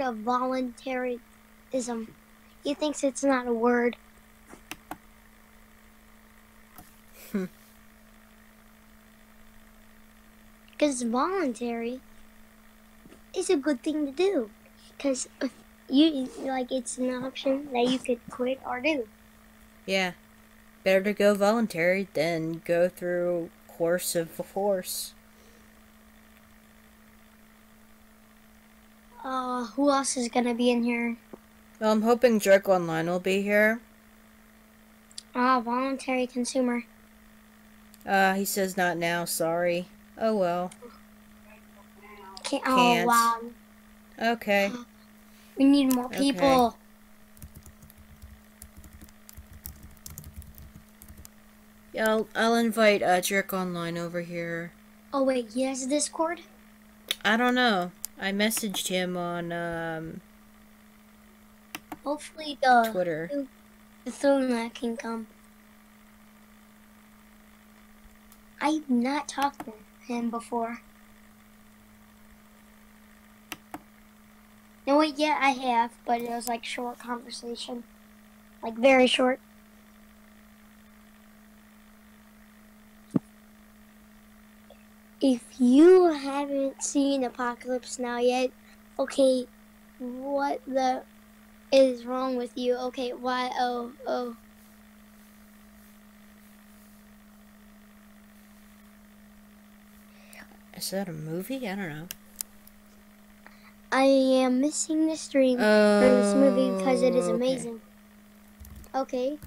of voluntarism. He thinks it's not a word. Because voluntary is a good thing to do. Because you it's an option that you could quit or do. Yeah. Better to go voluntary than go through course of force. Who else is gonna be in here? Well, I'm hoping Drake Online will be here. Voluntary consumer. He says not now, sorry. Oh well. Can't. Can't. Oh, wow. Okay. We need more people. Okay. Yeah, I'll invite Drake Online over here. Oh wait, he has Discord? I don't know. I messaged him on Hopefully Twitter. The Throna can come. I've not talked to him before. No wait, yeah, I have, but it was like short conversation. Like very short. If you haven't seen Apocalypse Now yet, okay, what the is wrong with you? Okay, why? Oh. Is that a movie? I don't know. I am missing the stream for this movie because it is amazing. Okay,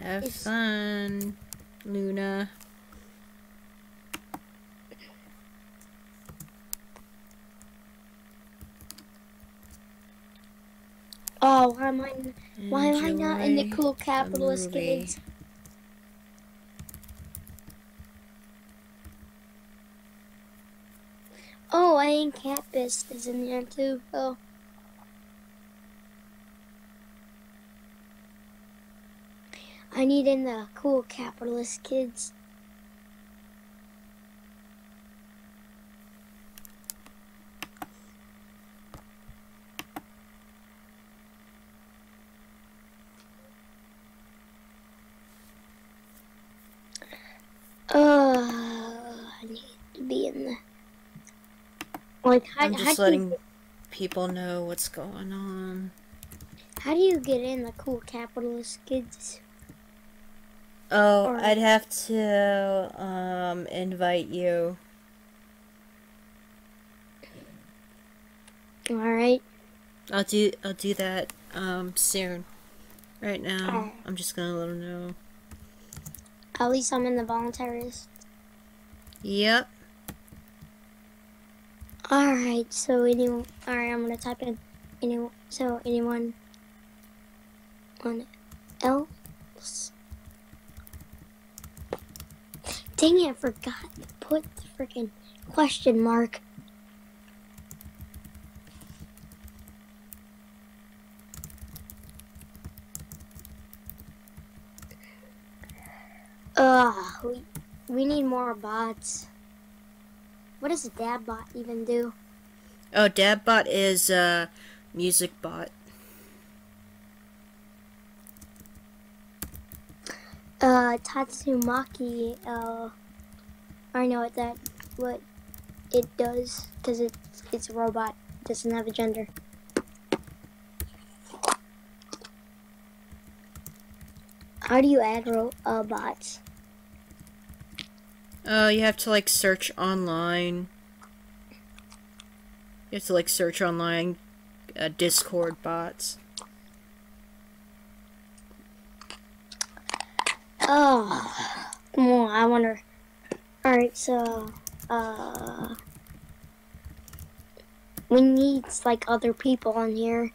have fun, Luna. Oh, why am I not in the cool capitalist kids? Oh, Ancapistani is in there too. Oh. I need in the cool capitalist kids. I need to be in the... Like, I'm just letting people know what's going on. How do you get in the cool capitalist kids? Oh, I'd have to invite you. All right. I'll do that soon. Right now, I'm just gonna let them know. At least I'm in the voluntarist. Yep. Alright, so anyone... Alright, I'm gonna type in... anyone else? Dang it, I forgot to put the freaking question mark. We need more bots. What does a dab bot even do? Oh, dab bot is music bot. Tatsumaki, I know what it does, because it's a robot, it doesn't have a gender. How do you add bots? You have to like search online. You have to like search online Discord bots. Oh, well, I wonder. Alright, so, we need, like, other people on here.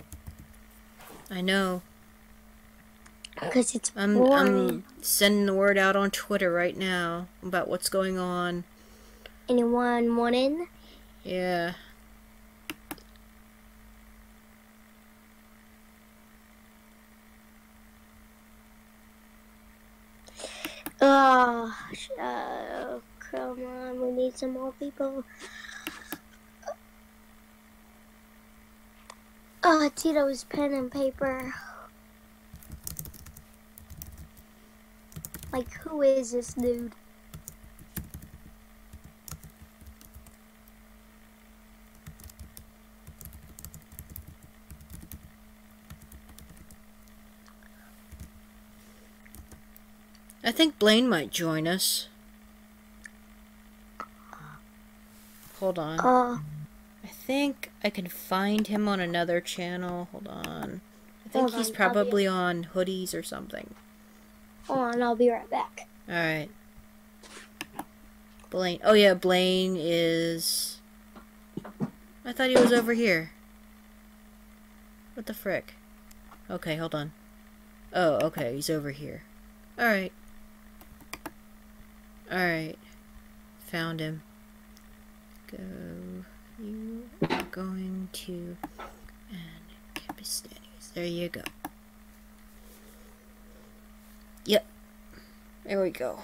I know. Because it's boring. I'm sending the word out on Twitter right now about what's going on. Anyone want in? Yeah. Oh, come on, we need some more people. Tito's pen and paper. Like, who is this dude? I think Blaine might join us. Hold on. I think I can find him on another channel. Hold on. I think he's probably on hoodies or something. Hold on, I'll be right back. Alright. Blaine. Oh yeah, Blaine is... I thought he was over here. What the frick? Okay, hold on. Oh, okay, he's over here. Alright. Alright. Found him. Go. You are going to Ancapistani. There you go. Yep. There we go.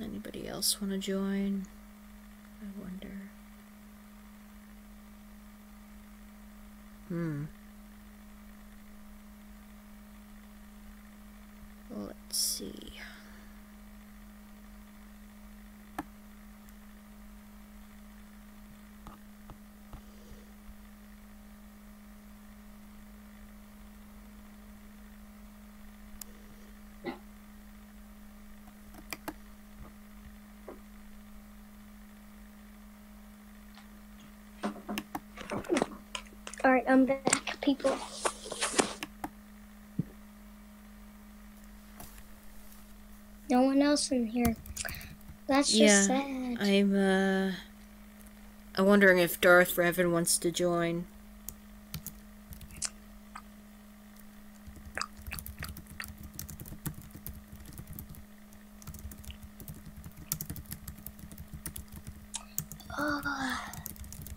Anybody else want to join? I wonder. Let's see. Alright, I'm back, people. No one else in here. That's just sad. I'm wondering if Darth Revan wants to join.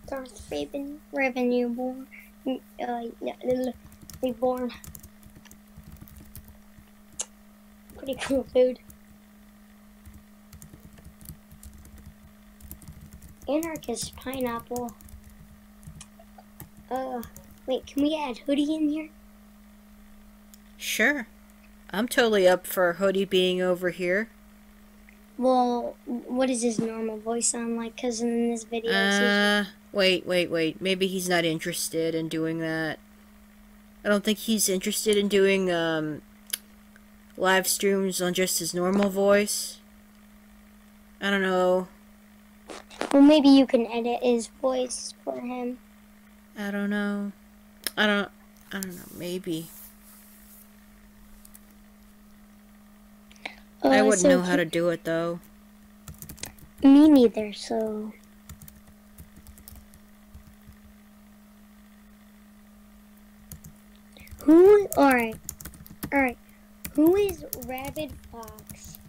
Darth Revan, you born. Reborn. Pretty cool, dude. Anarchist pineapple. Wait, can we add Hoodie in here? Sure. I'm totally up for Hoodie being over here. Well, what does his normal voice sound like? Because in this video, wait. Maybe he's not interested in doing that. I don't think he's interested in doing, live streams on just his normal voice. I don't know. Well, maybe you can edit his voice for him. I don't know. I don't know. Maybe. I wouldn't know how to do it, though. Me neither, so... Alright. Who is Rabid Fox?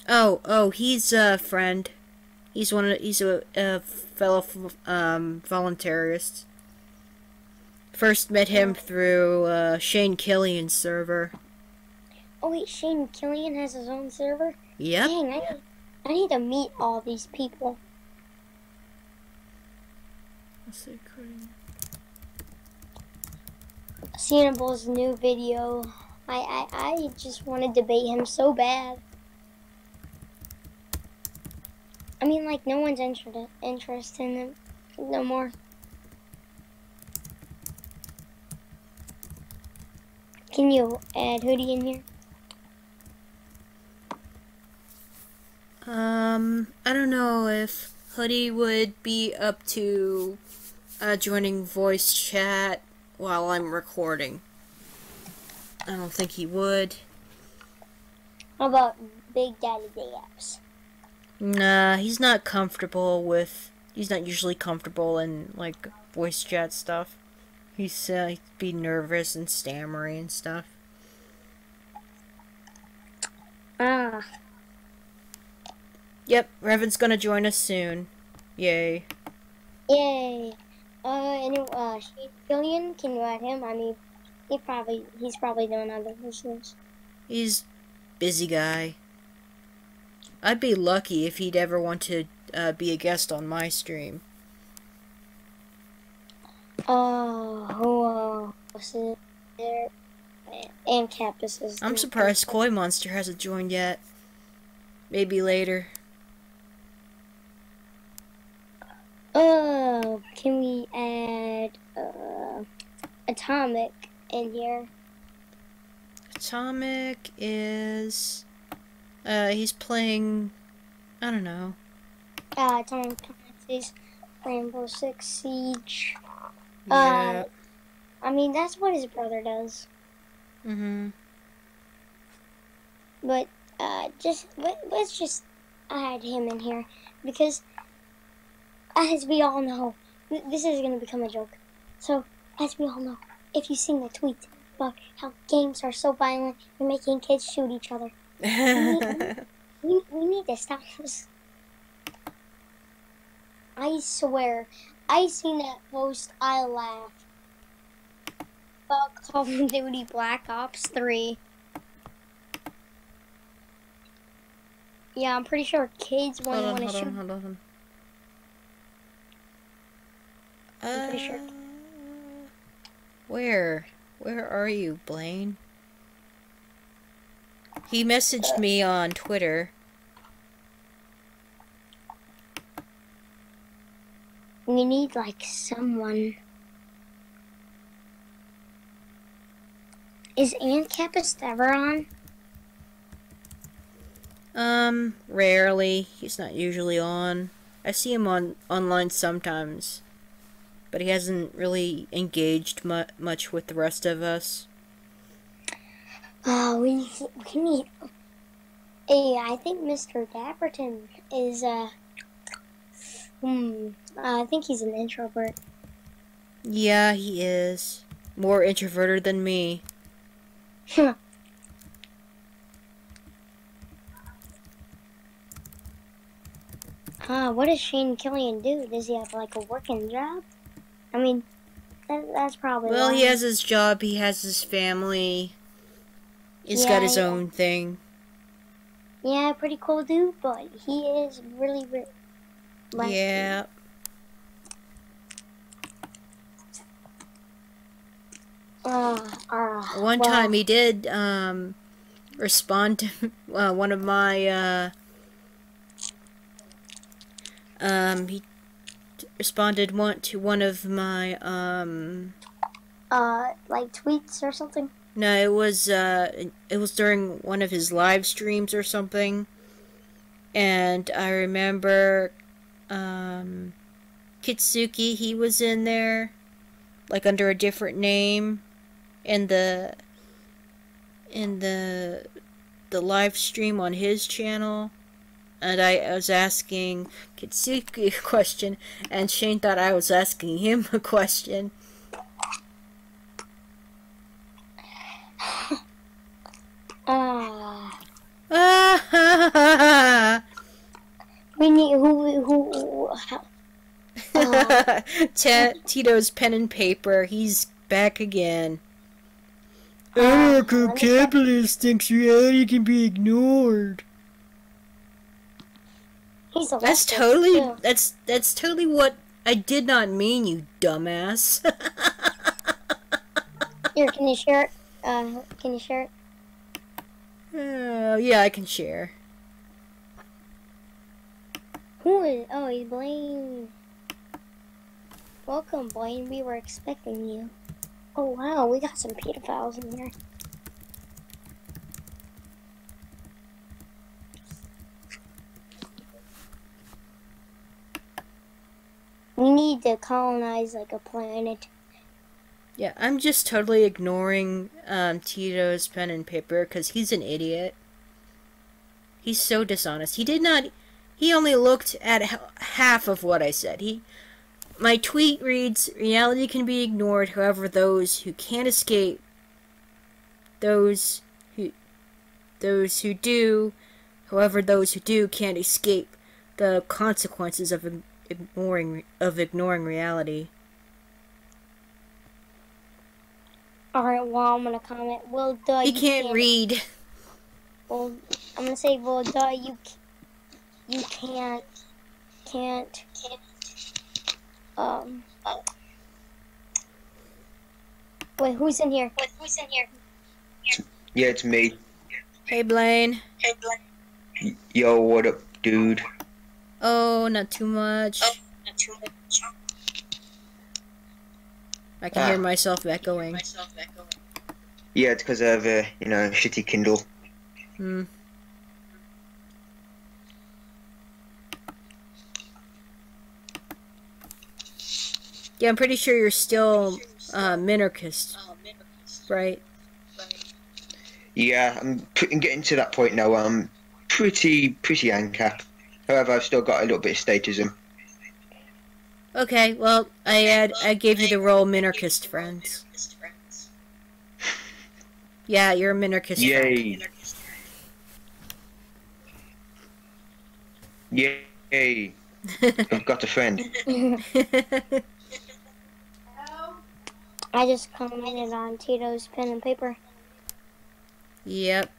Oh, he's a friend. He's a fellow voluntarist. First met him through Shane Killian's server. Oh wait, Shane Killian has his own server? Yep. Dang, I need to meet all these people. Sannibal's new video. I just want to debate him so bad. I mean, like, no one's interested in him no more. Can you add Hoodie in here? I don't know if Hoodie would be up to joining voice chat while I'm recording. I don't think he would. How about Big Daddy Daps? Nah, he's not comfortable with... He's not usually comfortable in, like, voice chat stuff. He'd be nervous and stammery and stuff. Yep, Revan's gonna join us soon. Yay. Yay. Anyway, Shane Killian, can you add him? I mean, he's probably doing other business. He's busy guy. I'd be lucky if he'd ever want to be a guest on my stream. Who else is there? Ancapistani. I'm surprised Koi Monster hasn't joined yet. Maybe later. Can we add Atomic in here? Atomic is he's playing, I don't know. Atomic Currencies, Rainbow Six Siege. Yeah. I mean, that's what his brother does. But let's just add him in here, because as we all know, this is gonna become a joke. So as we all know, if you seen the tweet about how games are so violent and making kids shoot each other, we need to stop this. I swear, I seen that post, I laughed. About Call of Duty Black Ops 3. Yeah, I'm pretty sure kids wouldn't want to shoot. Hold on. I'm pretty sure. Where are you, Blaine? He messaged me on Twitter. We need, like, someone. Is Ancapistani ever on? Rarely. He's not usually on. I see him online sometimes, but he hasn't really engaged much with the rest of us. We need. Hey, I think Mr. Dapperton is, I think he's an introvert. Yeah, he is. More introverted than me. What does Shane Killian do? Does he have, like, a working job? I mean, that's probably Well, why. he has his job, he has his family. He's got his own thing. Yeah, pretty cool dude, but he is really yeah. One time he did respond to one of my he responded to one of my like tweets or something. No, it was during one of his live streams or something, and I remember Kitsuki, he was in there, like under a different name, in the live stream on his channel, and I was asking Kitsuki a question, and Shane thought I was asking him a question. We need who Tito's pen and paper. He's back again. Anarcho-capitalist thinks reality can be ignored. That's totally what I did not mean, you dumbass. Here, can you share it? Can you share it? Yeah, I can share. Who is? Oh, he's Blaine. Welcome, Blaine. We were expecting you. Oh wow, we got some pedophiles in here. We need to colonize like a planet. Yeah, I'm just totally ignoring Tito's pen and paper because he's an idiot. He's so dishonest. He only looked at half of what I said. My tweet reads, reality can be ignored, however those who can't escape, those who do can't escape the consequences of ignoring reality. Alright, well, I'm gonna comment. Well, duh, He you can't read. Well, I'm gonna say, well, duh, you can't, wait, who's in here? Yeah, it's me. Hey, Blaine. Yo, what up, dude? Oh, not too much. I can hear myself echoing. Yeah, it's because of, shitty Kindle. Hmm. Yeah, I'm pretty sure you're still minarchist, right? Yeah, I'm getting to that point now. I'm pretty Ancap. However, I've still got a little bit of statism. Okay, well, I gave you the role minarchist friends. Yeah, you're a minarchist Yay! friend. Yay! I've got a friend. I just commented on Tito's pen and paper. Yep.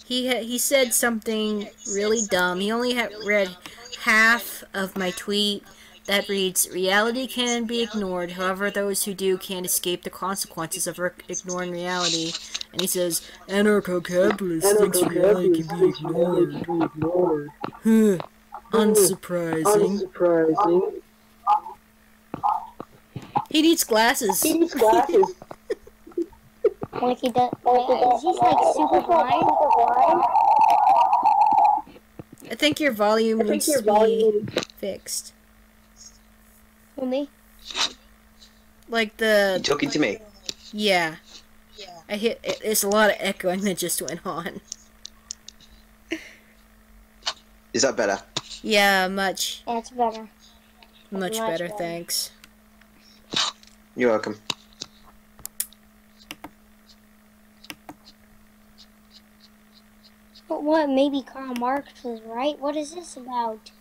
He said something really dumb. He only read half of my tweet that reads, "Reality can be ignored. However, those who do can't escape the consequences of ignoring reality." And he says, "Anarcho-capitalist thinks reality can be ignored." Huh. Unsurprising. He needs glasses. Like he does. Is he like super blind? I think your volume needs to be fixed. Who, me? Like the... You talking to me? Yeah. It's a lot of echoing that just went on. Is that better? Yeah, much. Yeah, it's better. Much better, thanks. You're welcome. But what? Maybe Karl Marx was right? What is this about?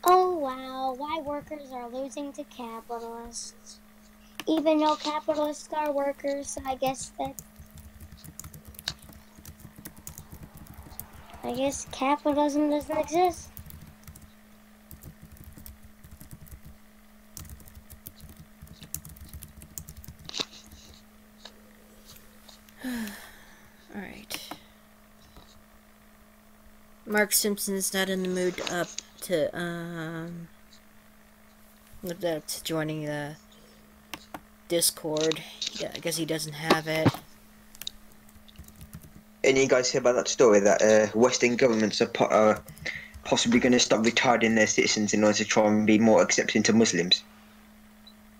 Oh wow, why workers are losing to capitalists. Even though capitalists are workers, I guess capitalism doesn't exist. Alright. Mark Simpson is not in the mood to joining the Discord. Yeah, I guess he doesn't have it. Any guys hear about that story that Western governments are possibly going to stop retarding their citizens in order to try and be more accepting to Muslims?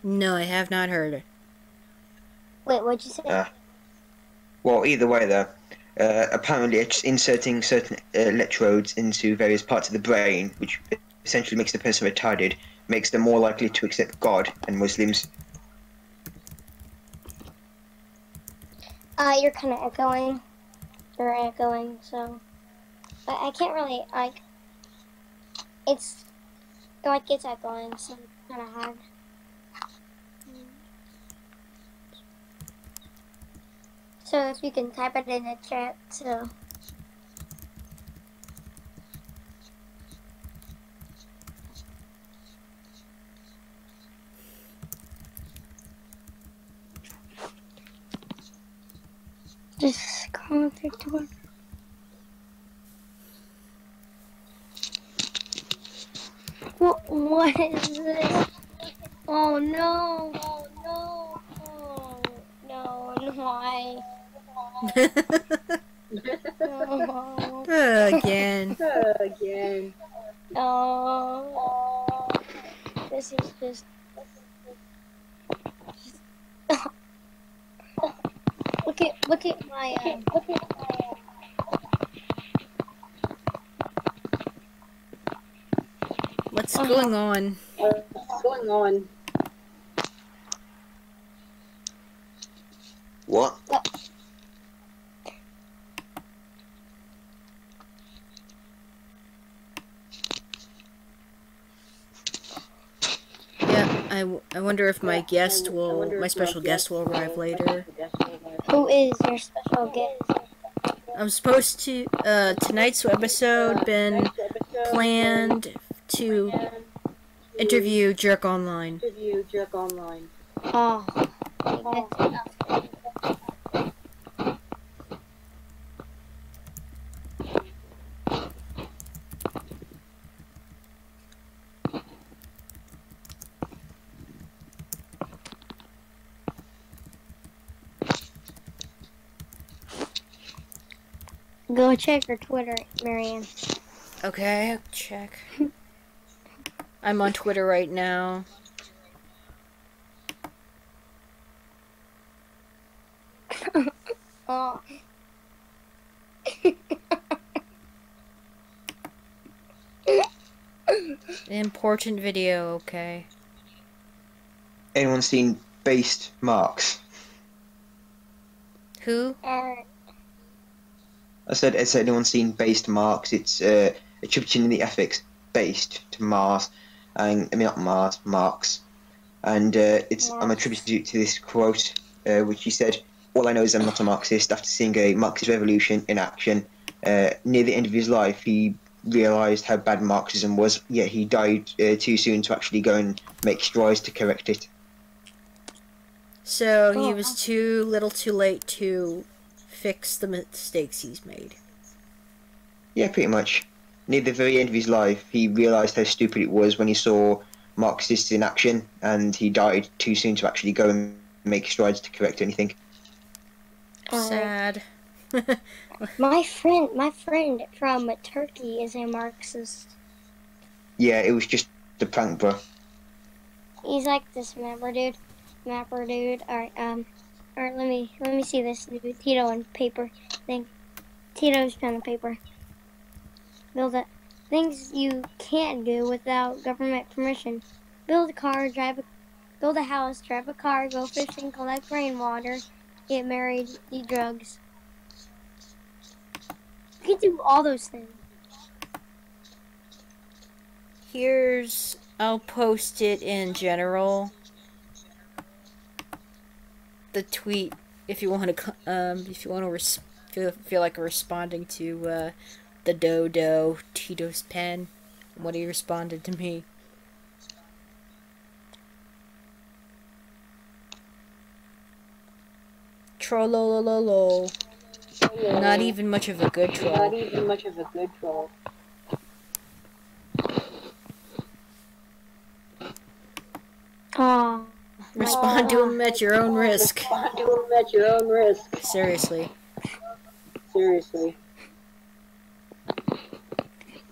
No, I have not heard it. Wait, what'd you say? Well, either way, though, apparently it's inserting certain electrodes into various parts of the brain, which essentially makes the person retarded, makes them more likely to accept God and Muslims. You're kind of echoing. You're echoing, so I can't really it's echoing, so it's kind of hard. So if you can type it in the chat, so. Just comment it to it. What is this? Oh no! Oh no! Oh no! Why? No. Again. Oh. This is just. Look at my. What's going on? What? Yeah, I wonder if my special guest will arrive later. Who is your special guest? I'm supposed to, tonight's episode been planned to interview Jerk Online. Oh. Go check her Twitter, Marianne. Okay, I'll check. I'm on Twitter right now. Oh. Important video, okay. Anyone seen Based Marks? Who? I said, has anyone seen Based Marks? It's attributing the ethics based to Mars, and I mean not Mars, Marx, and I'm attributing it to this quote, which he said, "All I know is I'm not a Marxist." After seeing a Marxist revolution in action, near the end of his life, he realised how bad Marxism was. Yet he died too soon to actually go and make strides to correct it. So he was too late to fix the mistakes he's made. Yeah, pretty much. Near the very end of his life, he realised how stupid it was when he saw Marxists in action, and he died too soon to actually go and make strides to correct anything. Sad. My friend from Turkey is a Marxist. Yeah, it was just a prank, bro. He's like this mapper dude. Alright, let me see this dude. Tito and paper thing. Tito's pen and paper. Build it. Things you can't do without government permission. Build a car, build a house, drive a car, go fishing, collect rainwater, get married, eat drugs. You can do all those things. I'll post it in general. The tweet, if you want to, feel like responding to the Dodo Tito's pen, what he responded to me. Trollolololo. Not even much of a good troll. Aw. Respond to him at your own risk. Seriously.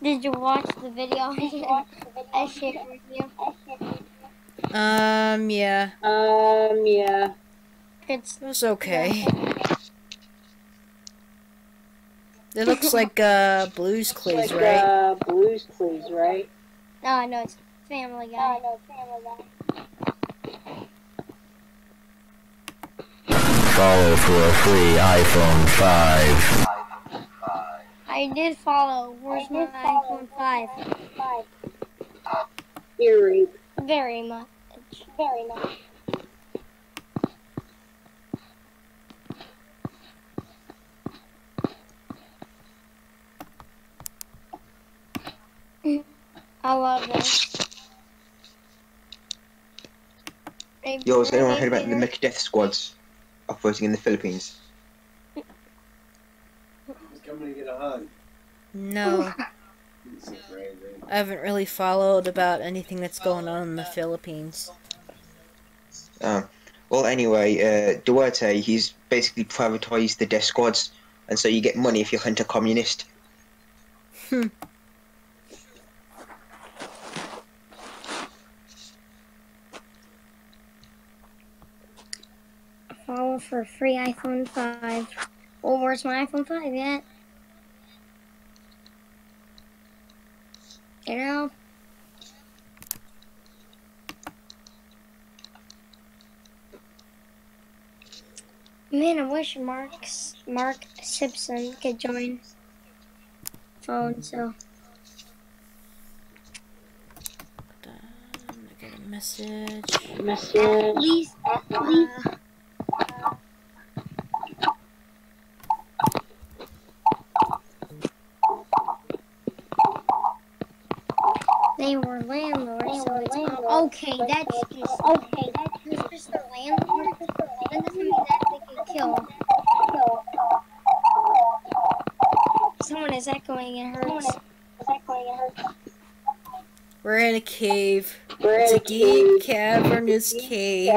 Did you watch the video I shared with you? Yeah. It was okay. It looks like Blue's Clues, right? No, it's Family Guy. Follow for a free iPhone 5. I did follow. Where's my iPhone 5? Very much. I love this. Yo, has anyone heard about the Mech Death Squads operating in the Philippines? Coming to get a hug. No. I haven't really followed about anything that's going on in the Philippines. Well, anyway, Duarte, he's basically privatized the death squads, and so you get money if you hunt a communist. Follow for a free iPhone 5. Well, where's my iPhone 5 yet? You know? Man, I wish Mark Simpson could join phone, so. I got a Message. At least, they were landlords, so it's okay. That's just their landlord. That doesn't mean that they can kill. Someone is echoing. It hurts. We're in a cave. It's a deep, cavernous cave.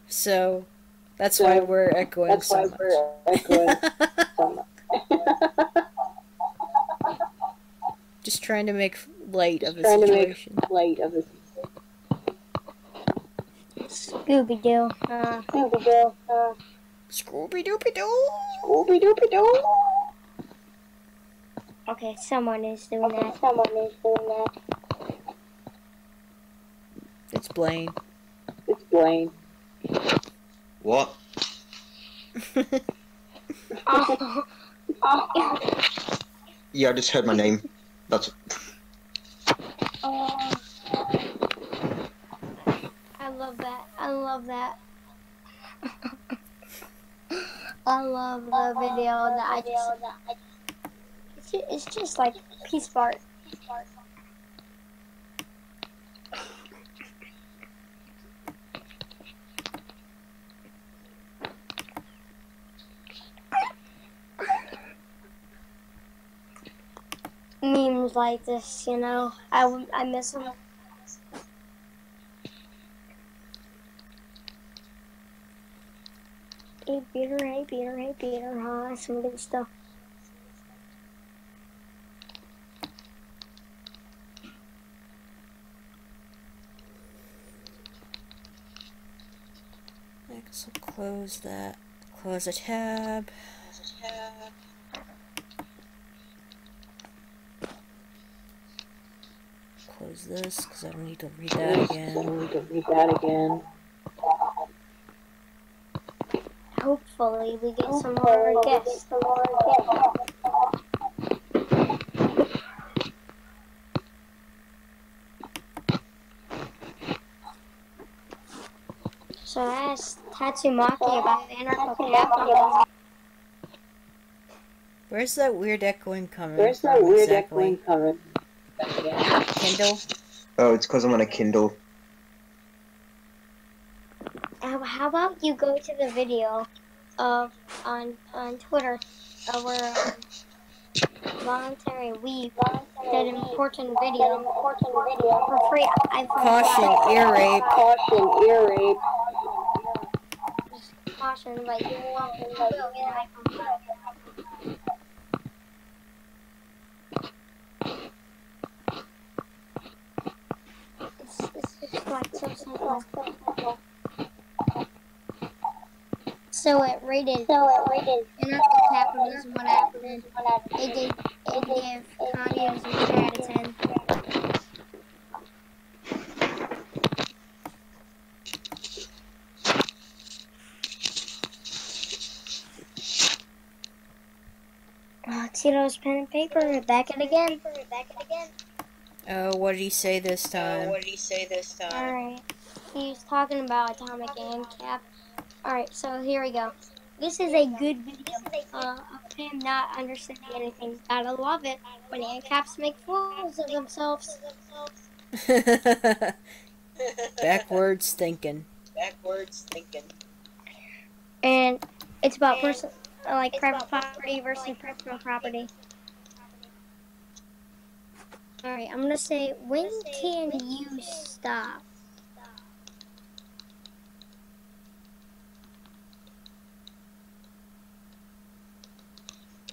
So, that's why we're echoing so much. Just trying to make light of the situation. Scooby-Doo. Scooby-Dooby-Doo! Okay, someone is doing that. It's Blaine. What? Oh. Yeah, I just heard my name. That's. I love that. I love that. I love the video that I just. It's just like piece of art. Memes like this, you know, I miss them. Hey Peter, huh? Some good stuff. I guess I'll close that. Close a tab. Close this because I don't need to read that again. Hopefully we get some more guests. So I asked Tatsumaki about the anarcho-capitalism. Where's that weird echoing coming from exactly? Kindle? Oh, it's because I'm on a Kindle. How about you go to the video of on Twitter where Voluntary Weave did an important video for free. Caution, ear rape. Caution, like you will get an iPhone. It's just like so simple. So it rated anarcho-capitalism 1 out of 10. It gave communism 2 out of 10. Tito's pen and paper, back it again. Oh, what did he say this time? Alright. He's talking about atomic ANCAP. Alright, so here we go. This is a good video of him not understanding anything. Gotta love it when ANCAPs make fools of themselves. Backwards thinking. And it's about private property versus personal property. Alright, I'm gonna say, when can you stop?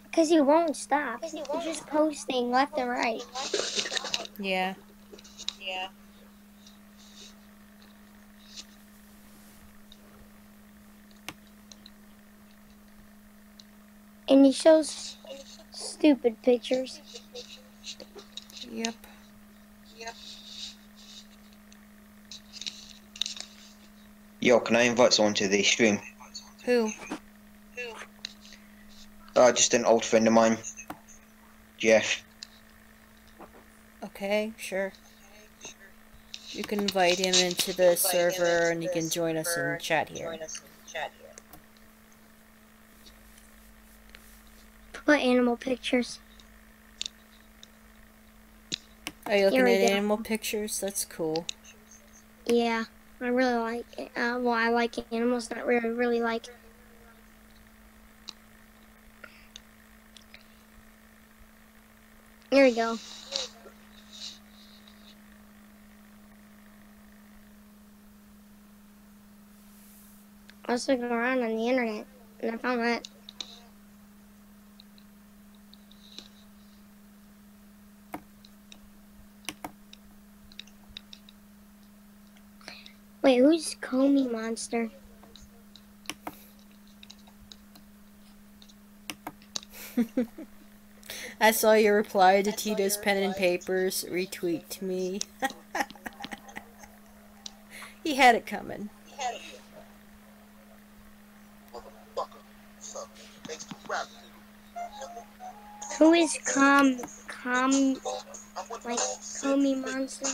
Because he won't stop. He's just posting left and right. Yeah. And he shows stupid pictures. Yep. Yo, can I invite someone to the stream? Who? Just an old friend of mine, Jeff. Okay, sure. You can invite him into the server and he can join us in chat here. Put animal pictures. Are you Here looking we at go. animal pictures? That's cool. Yeah, I really like it. Well, I like animals, not really like. Here we go. I was looking around on the internet and I found that. Wait, who's Comey Monster? I saw your reply to Tito's pen and papers. Retweet to me. He had it coming. Who is like Comey Monster?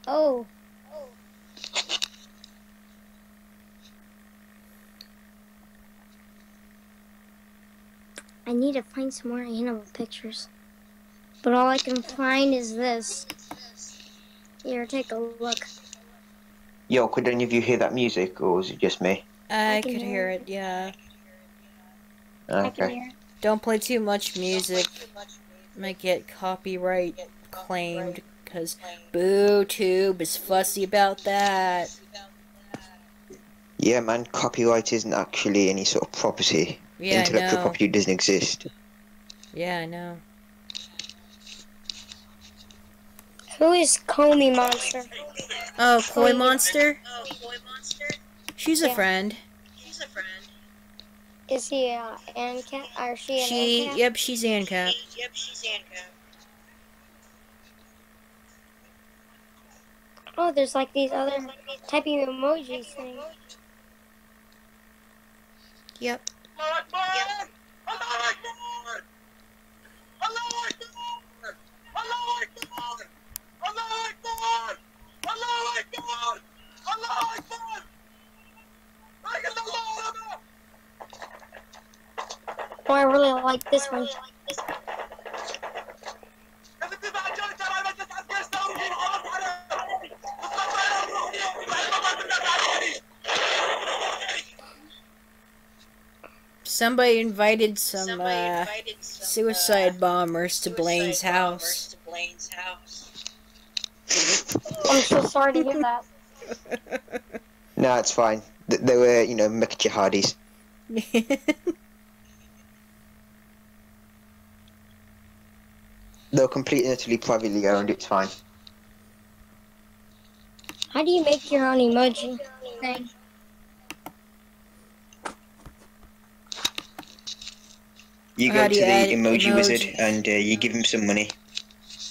Oh. I need to find some more animal pictures. But all I can find is this. Here, take a look. Yo, could any of you hear that music, or was it just me? I could hear it, yeah. I can Okay. hear it. Don't play too much music. Might get copyright claimed because BooooTube is fussy about that. Yeah, man, copyright isn't actually any sort of property. Yeah, I Intellectual know. property doesn't exist. Yeah, I know. Who is Comey Monster? Oh, Koi Monster? She's a Yeah. friend. Is he Ancap? Or she an Ancap? Yep, she's Ancap. Oh, there's like these other typing emojis thing. Yep. Oh, I really like this one. Somebody invited some suicide bombers to Blaine's house. I'm so sorry to hear that. No, it's fine. They were, you know, Mecca jihadis. They were completely and utterly privately owned, it's fine. How do you make your own emoji thing? You How go do to you the add emoji wizard emojis? and you give him some money.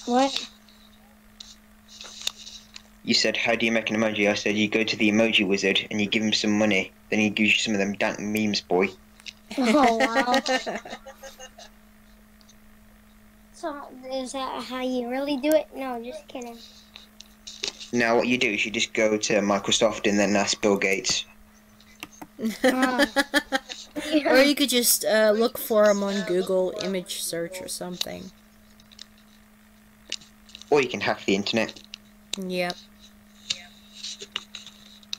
What? You said, how do you make an emoji? I said, you go to the emoji wizard and you give him some money. Then he gives you some of them dank memes, boy. Oh, wow. So, is that how you really do it? No, just kidding. Now what you do is you just go to Microsoft and then ask Bill Gates. Or you could just look for them on Google image search or something. Or you can hack the internet. Yep.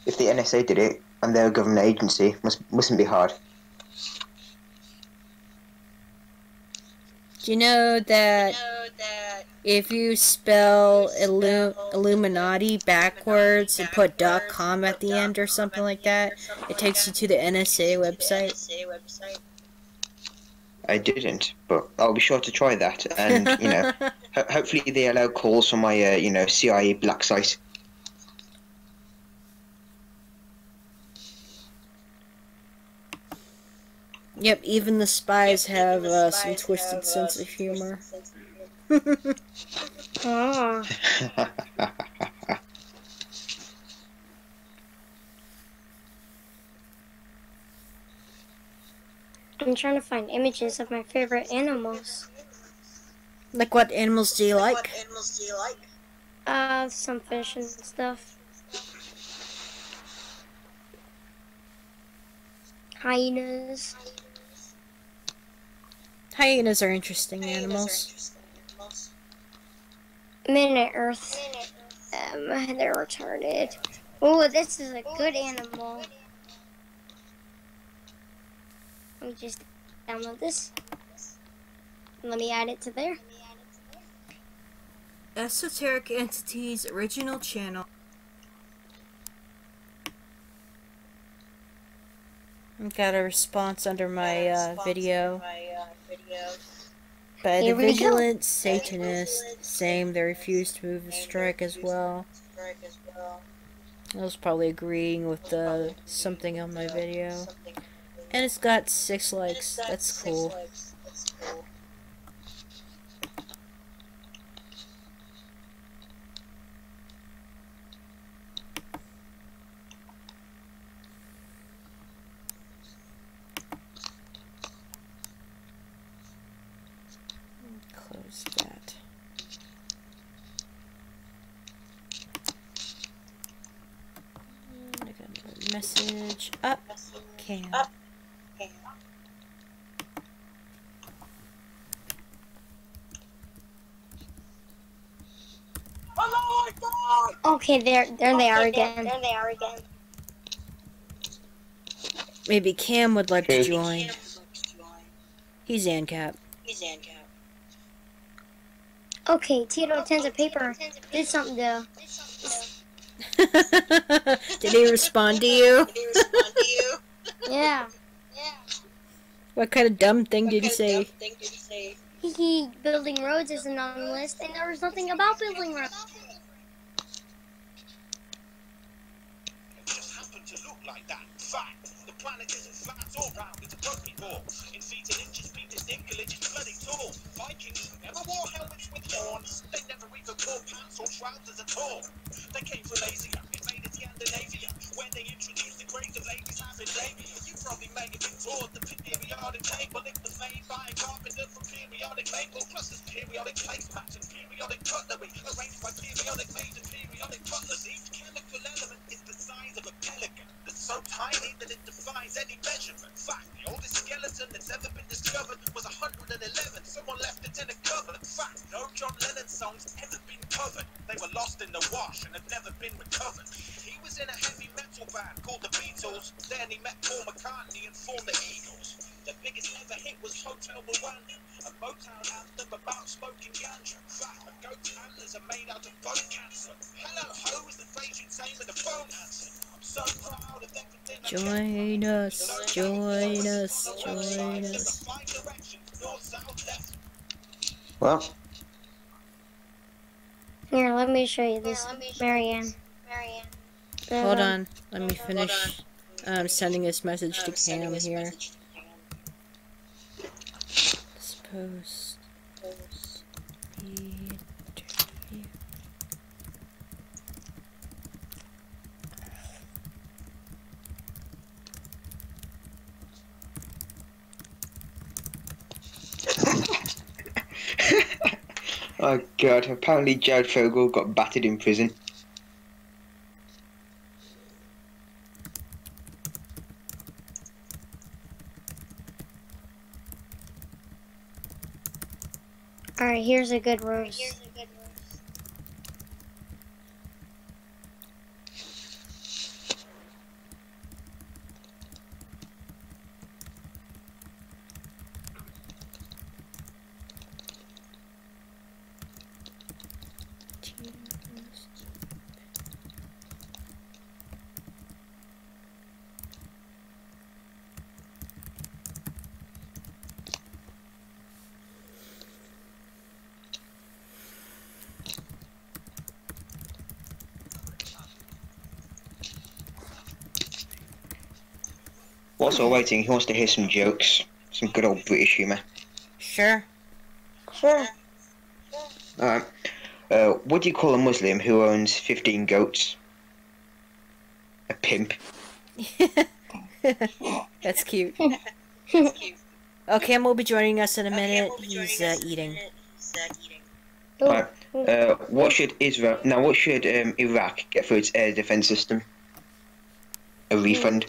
If the NSA did it, and they're a government agency, mustn't be hard. Do you know that if you spell Illuminati backwards and put .com at the end or something like that, it takes you to the NSA website? I didn't, but I'll be sure to try that. And, you know, hopefully they allow calls from my, you know, CIA black site. Yep, even the spies have some twisted sense of humor. Oh. I'm trying to find images of my favorite animals. Like, what animals do you like? Some fish and stuff. Hyenas. Hyenas are interesting animals. Minute Earth. They're retarded. Oh, this is a good animal. Let me just download this. Let me add it to there. Esoteric Entities original channel. I've got a response under my video. By the Here we go. Vigilant Satanist, same, they refused to move the strike as well. I was probably agreeing with something on my video. And it's got 6 likes, that's cool. Close that. I got another message. Up. Cam. Okay, there they are again. Maybe Cam would like to join. He's Ancap. Okay, Tito Tens of Paper did something to... Did he respond to you? Yeah. What kind of dumb thing did he say? Building roads isn't on the list, and there was nothing about building roads. Join us, join us, join us. Well, Here, let me show you this, Marianne. Hold on, let me finish sending this message to Cam here. Post the interview. Oh god, apparently Jared Fogle got battered in prison. Alright, here's a good rose. Whilst we're waiting, he wants to hear some jokes. Some good old British humour. Sure. Sure. Alright. What do you call a Muslim who owns 15 goats? A pimp. That's cute. Cam will be joining us in a minute. He's eating. Oh, Right. What should Israel? Now, what should Iraq get for its air defense system? A refund.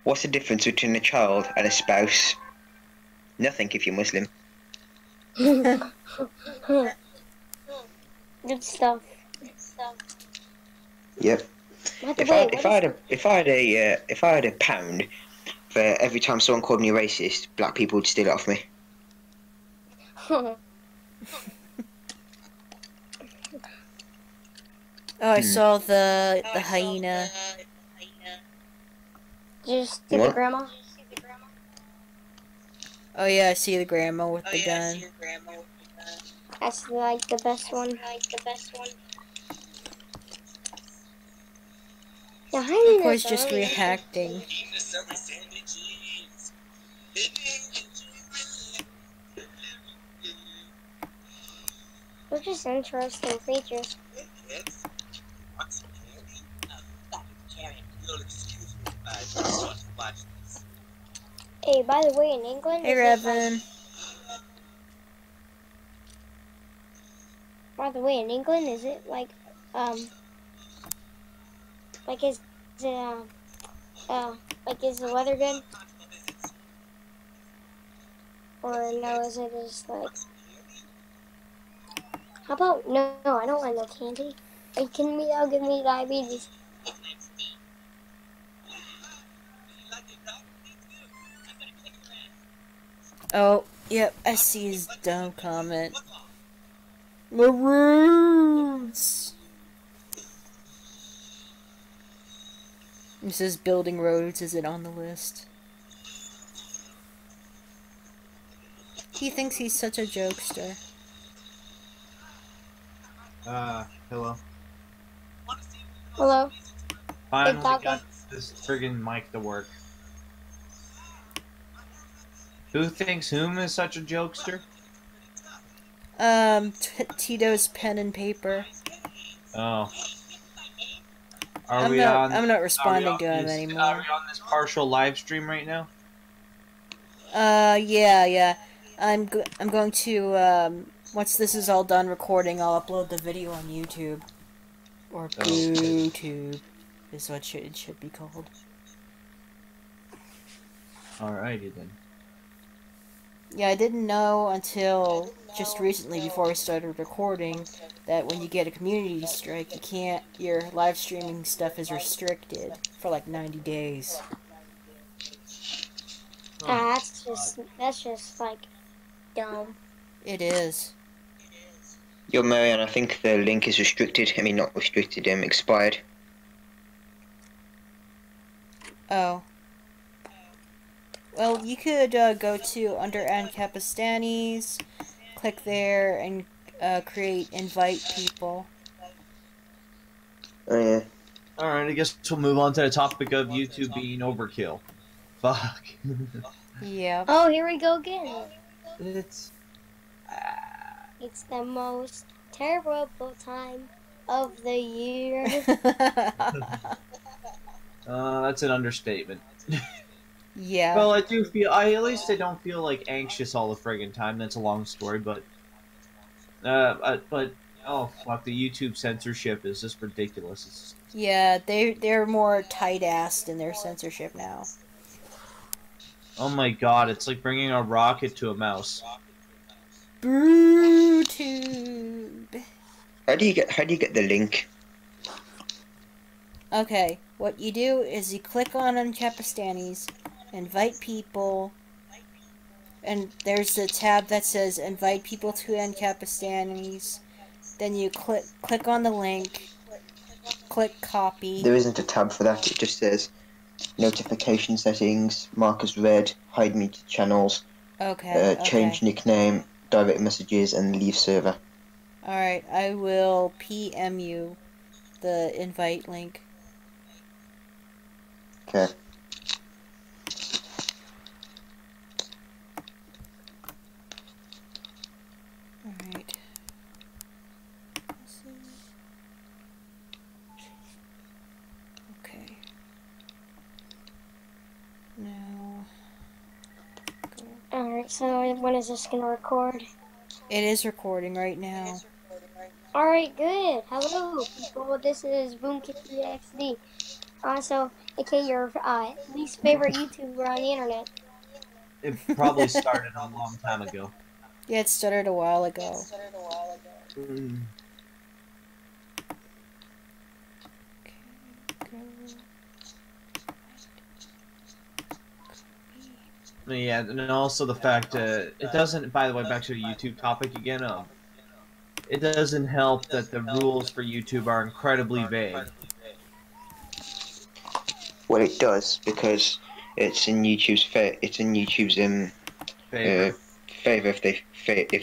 What's the difference between a child and a spouse? Nothing if you're Muslim. good stuff. Yep. By the If way, I had a pound for every time someone called me a racist, black people would steal it off me. Oh, I saw the hyena. Did you see the What? grandma? Oh yeah, I see the grandma with the gun. That's like the best one. The hyenas Of course, are just really reacting. They're just interesting creatures. Hey, by the way, in England, Hey, is it like, Revan. by the way, in England, is it like is it is the weather good? Or no, is it just like, how about, no, I don't want no candy. Are you kidding me? That'll give me diabetes. Oh, yep, I see his dumb comment. Maroons! He says building roads isn't on the list. He thinks he's such a jokester. Hello. Hello? Finally Taco. got this friggin' mic to work. Who thinks whom is such a jokester? Tito's pen and paper. Oh. I'm not responding to him anymore. Are we on this partial live stream right now? Yeah. I'm going to, once this is all done recording, I'll upload the video on YouTube. Or BooooTube is what it should be called. Alrighty then. Yeah, I didn't know until just recently before we started recording that when you get a community strike, your live streaming stuff is restricted for like 90 days. That's just like dumb. It is. Yo, Marianne, I think the link is restricted. I mean, not restricted, expired. Oh. Well, you could go to under Ancapistani's, click there, and create invite people. Oh, yeah. Alright, I guess we'll move on to the topic of YouTube being overkill. Fuck. Yeah. Oh, here we go again. It's The most terrible time of the year. That's an understatement. Yeah. Well, at least I don't feel like anxious all the friggin' time. That's a long story, but oh fuck, the YouTube censorship is just ridiculous. It's just... Yeah, they're more tight-assed in their censorship now. Oh my god, it's like bringing a rocket to a mouse. BooooooTuuuuuuube. How do you get the link? Okay, what you do is you click on Ancapistani's, invite people, and there's the tab that says invite people to Ancapistani's. Then you click on the link, click copy. There isn't a tab for that. It just says notification settings, mark as read, hide muted channels, Okay. change nickname, direct messages, and leave server. Alright, I will PM you the invite link. Okay. Alright. So when is this gonna record? It is recording right now. Alright, good. Hello, people. This is BooooooTuuuuuuube. Also, aka your least favorite YouTuber on the internet. It probably started a long time ago. Yeah, it started a while ago. Mm. Yeah, and also the fact it doesn't. By the way, back to the YouTube topic again. It doesn't help that the rules for YouTube are incredibly vague. Well, it does because it's in YouTube's Favor. favor if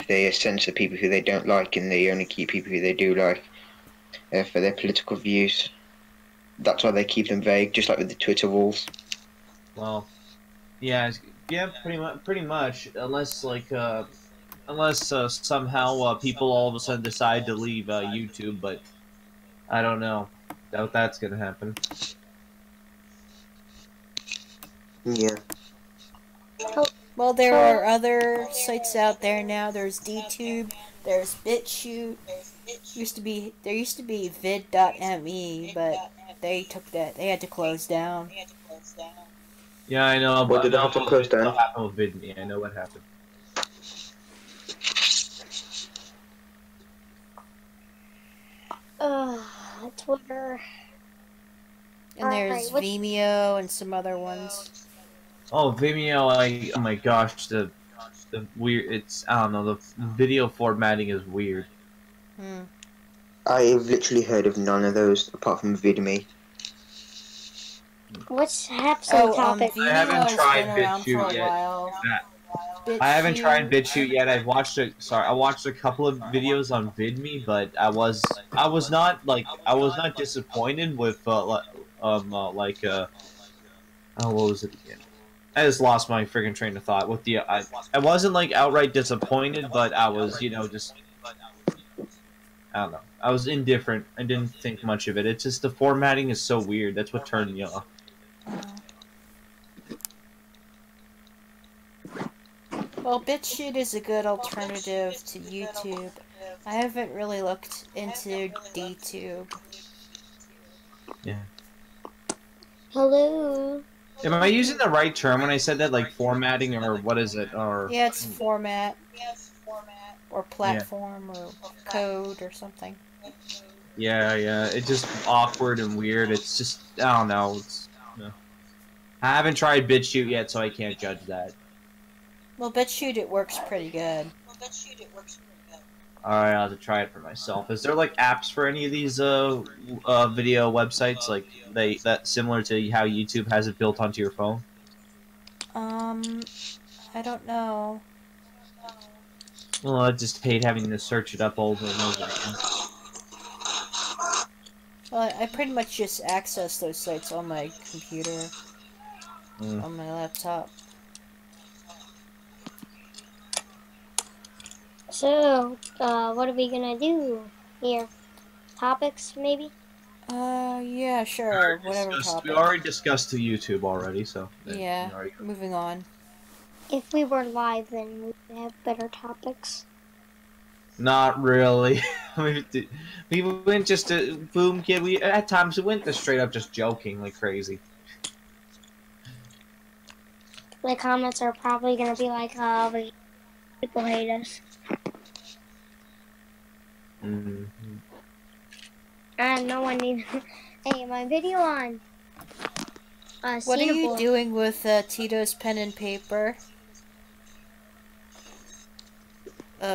they censor people who they don't like and they only keep people who they do like for their political views. That's why they keep them vague, just like with the Twitter rules. Well, yeah, pretty much. Unless somehow people all of a sudden decide to leave YouTube, but I don't know. Doubt that's gonna happen. Yeah. Well, there are other sites out there now. There's DTube, there's BitChute. There used to be vid.me, but they took that. They had to close down. Yeah, I know. What did they have to close down? What happened with VidMe? I know what happened. Twitter. And there's Vimeo and some other ones. Oh, Vimeo! Oh my gosh, the weird. It's I don't know. The video formatting is weird. I've literally heard of none of those apart from VidMe. What's happening topic? Vimeo I haven't has tried been around for BitChute a yet. while. I haven't tried BitChute yet. I watched a couple of videos on VidMe, but I was not disappointed with what was it again? I just lost my freaking train of thought. With the I wasn't like outright disappointed, but I was just I don't know. I was indifferent. I didn't think much of it. It's just the formatting is so weird. That's what turned me off. Well, BitChute is a good alternative to YouTube. I haven't really looked into DTube. Yeah. Hello. Am I using the right term when I said that, like formatting, or what is it? Or Yeah, it's format. Or platform, or code, or something. yeah. It's just awkward and weird. It's just I don't know. I haven't tried BitChute yet, so I can't judge that. Well, BitChute it works pretty good. Alright, I'll have to try it for myself. Is there like apps for any of these video websites, like that similar to how YouTube has it built onto your phone? I don't know. Well, I just hate having to search it up over and over again. Well, I pretty much just access those sites on my computer, on my laptop. So, what are we gonna do here? Topics, maybe? Yeah, sure. Whatever topic. We already discussed the YouTube already, so Yeah, moving on. If we were live, then we would have better topics. Not really. We went just to boom kid. We at times we went to straight up just joking like crazy. The comments are probably gonna be like, "Oh, people hate us." No one even. Hey, my video on. What are you doing with Tito's pen and paper?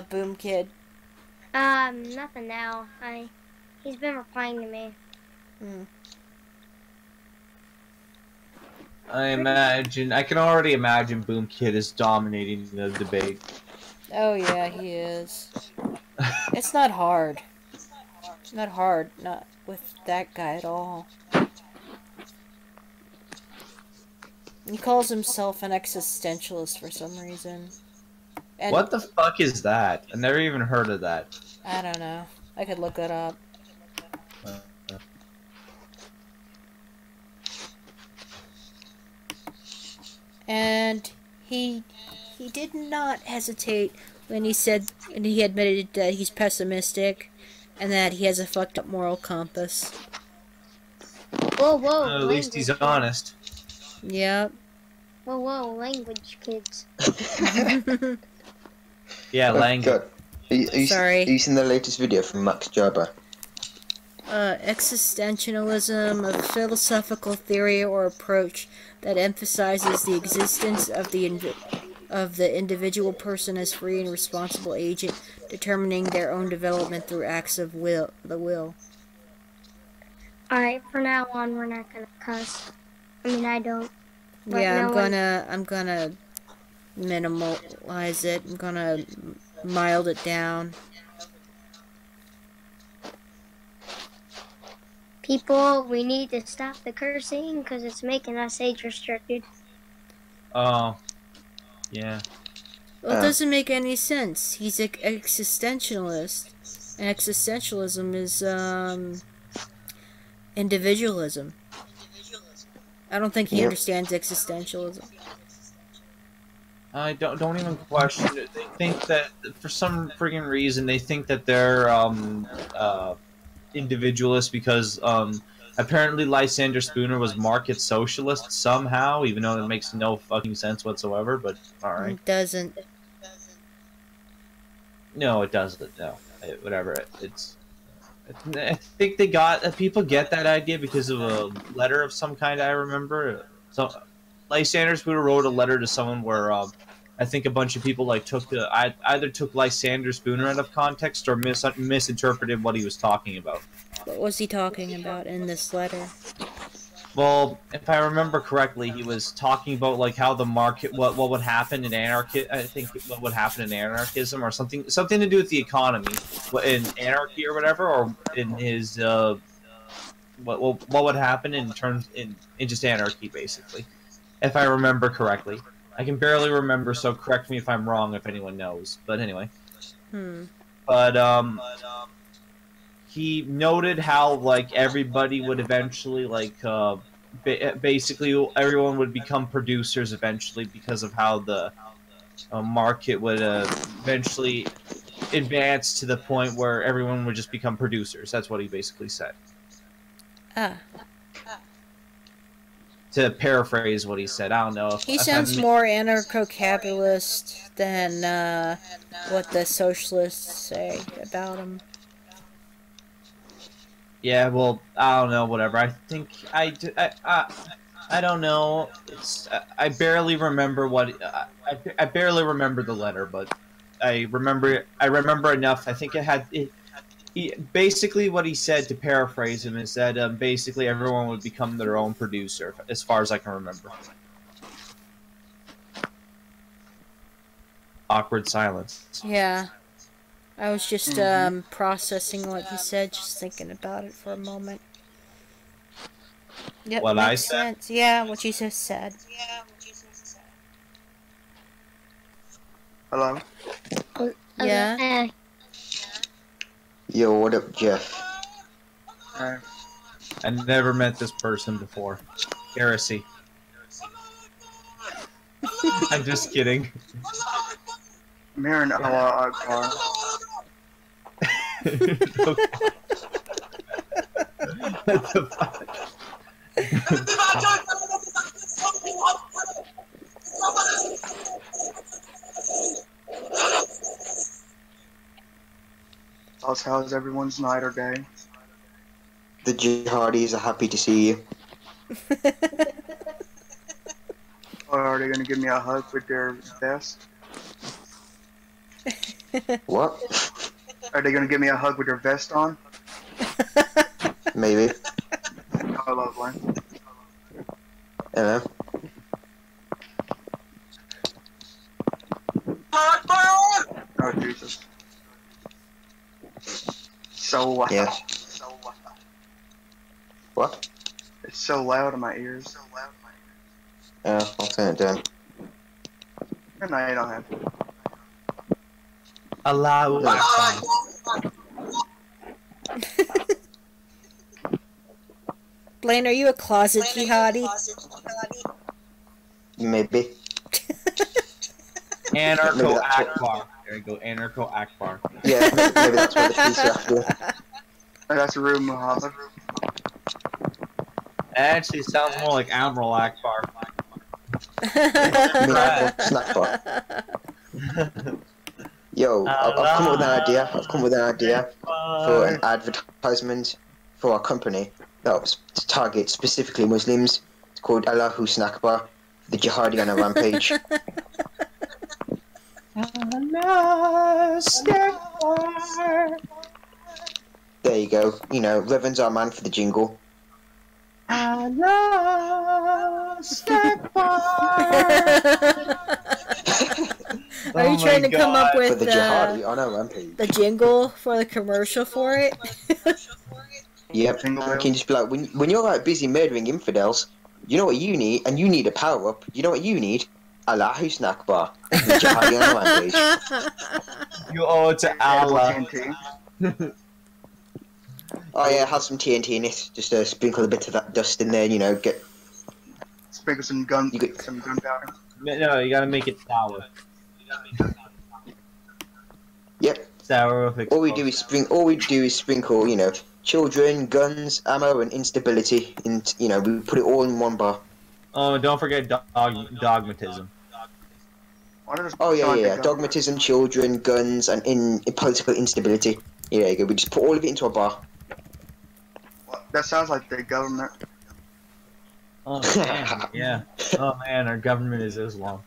Boom Kid. Nothing now. He's been replying to me. I can already imagine Boom Kid is dominating the debate. Oh yeah, he is. It's not hard. It's not hard, not with that guy at all. He calls himself an existentialist for some reason. And what the fuck is that? I never even heard of that. I don't know. I could look it up. And he He did not hesitate when he said, and he admitted that he's pessimistic and that he has a fucked up moral compass. Whoa, whoa. At least he's language. honest. Yep. Whoa, whoa, language, kids. Yeah, Oh, language. God. Sorry. Have you seen the latest video from Max Jabba? Existentialism, a philosophical theory or approach that emphasizes the existence of the individual person as free and responsible agent, determining their own development through acts of the will. Alright, from now on, we're not gonna cuss. I mean, I don't. But Yeah, no I'm gonna minimalize it. I'm gonna mild it down. People, we need to stop the cursing because it's making us age restricted. Oh. Yeah. Well, it doesn't make any sense. He's an existentialist. And existentialism is, individualism. I don't think he understands existentialism. I don't even question it. They think that, for some friggin' reason, they think that they're, individualist because apparently Lysander Spooner was market socialist somehow, even though it makes no fucking sense whatsoever, but alright. It doesn't. No, it doesn't. No. Whatever. I think people get that idea because of a letter of some kind, I remember. So Lysander Spooner wrote a letter to someone where I think a bunch of people either took Lysander Spooner out of context or misinterpreted what he was talking about. What was he talking about in this letter? Well, if I remember correctly, he was talking about like how the market, what would happen in anarchy. I think what would happen in anarchism or something to do with the economy, in anarchy or whatever, or in his what would happen in just anarchy, basically. If I remember correctly. I can barely remember, so correct me if I'm wrong if anyone knows. But anyway. But, he noted how, like, everybody would eventually, like, basically everyone would become producers eventually because of how the market would eventually advance to the point where everyone would just become producers. That's what he basically said. To paraphrase what he said, I don't know. He sounds more anarcho-capitalist than what the socialists say about him. Yeah, well, I don't know, whatever. I think I don't know. I barely remember I barely remember the letter, but I remember enough. I think basically what he said, to paraphrase him, is that basically everyone would become their own producer, as far as I can remember. Awkward silence. Yeah. I was just processing what he said, just thinking about it for a moment. Yep, what makes I said? sense. Yeah, what you just said. Hello? Yeah? Yo, what up, Jeff? I never met this person before. Heresy. I'm just kidding. I'm hearing Allah Akbar. What the fuck? How's everyone's night or day? The jihadis are happy to see you. Are they gonna give me a hug with their vest? What? Are they gonna give me a hug with their vest on? Maybe. Oh, lovely. Hello? Oh, Jesus. So loud. Yeah. What? It's so loud in my ears. I'll turn it down. No, you don't have to. Allahu Akbar. Blaine, are you a closet jihadi? Maybe. Anarcho Akbar. There you go, Anarcho Akbar. Yeah, maybe that's what the police are after. That's a rude Muhammad. It actually sounds more like Admiral Akbar. Snack bar. Yo, I've come up with an idea. I've come with an idea for an advertisement for our company that was to target specifically Muslims. It's called Allahu Snack Bar, the jihadi on a rampage. Allah Snack Bar. There you go. You know, Reverend's our man for the jingle. Allah Snack Bar. Are you trying to come up For with the jihadi on a rampage. the jingle for the commercial for it? Yep. You can just be like, when you're like busy murdering infidels, you know what you need, and you need a power up. You know what you need? Allahu Snack Bar. The jihadi on a rampage. You owe it to Allah. TNT. Oh yeah, have some TNT in it. Just sprinkle a bit of that dust in there. You know, get. Sprinkle some gunpowder. No, you gotta make it sour. Yep. Sour with All we do is sprinkle. You know, children, guns, ammo, and instability. And you know, we put it all in one bar. Oh, don't forget dogmatism. Oh yeah. Dogmatism, children, guns, and in political instability. Yeah, there you go. We just put all of it into a bar. That sounds like the government. Oh man, yeah. Oh man, our government is Islam.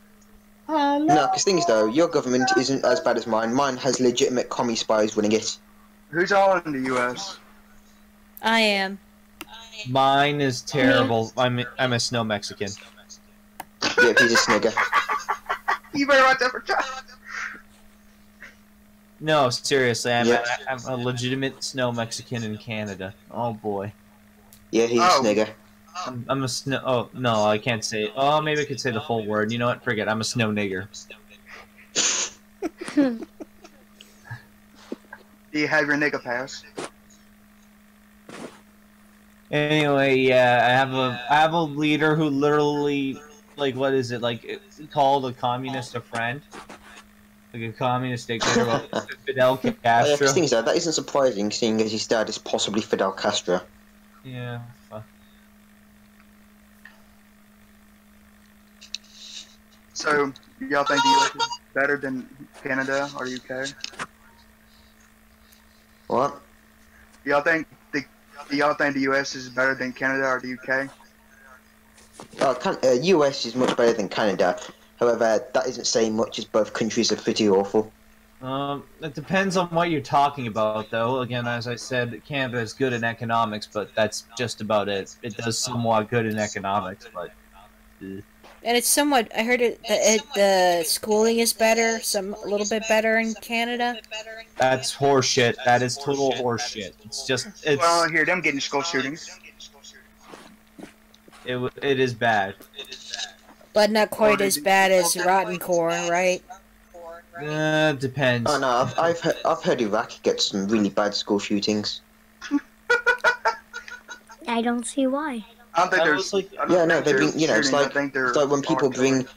No, because things though, your government isn't as bad as mine. Mine has legitimate commie spies running it. Who's all in the U.S.? I am. Mine is terrible. I'm a snow Mexican. Yeah, he's a snigger. You better watch that for child. No, seriously, I'm Yep. a legitimate snow Mexican in Canada. Oh boy. Yeah, he's a snigger. I'm a snow. Oh no, I can't say it. Oh, maybe I could say the full word. You know what? Forget. I'm a snow nigger. Do you have your nigga pass? Anyway, yeah, I have a leader who literally, like, what is it, like, called a communist a friend, like a communist dictator, Fidel Castro. Yeah, things that isn't surprising, seeing as his dad is possibly Fidel Castro. Yeah. So, y'all think the U.S. is better than Canada or UK? What? Y'all think the U.S. is better than Canada or the UK? US is much better than Canada. However, that isn't saying much, as both countries are pretty awful. It depends on what you're talking about, though. Again, as I said, Canada is good in economics, but that's just about it. It does somewhat good in economics, but... And it's somewhat. I heard the schooling is better, a little bit better in Canada. That's horseshit. That is total horseshit. It's Well, I hear them getting school shootings. It is bad. But not quite as bad as Rotten Core, right? Depends. Oh no, I've heard Iraq gets some really bad school shootings. I don't see why. I don't think I there's. was like- Yeah, no, they bring, you know, it's like when people bring.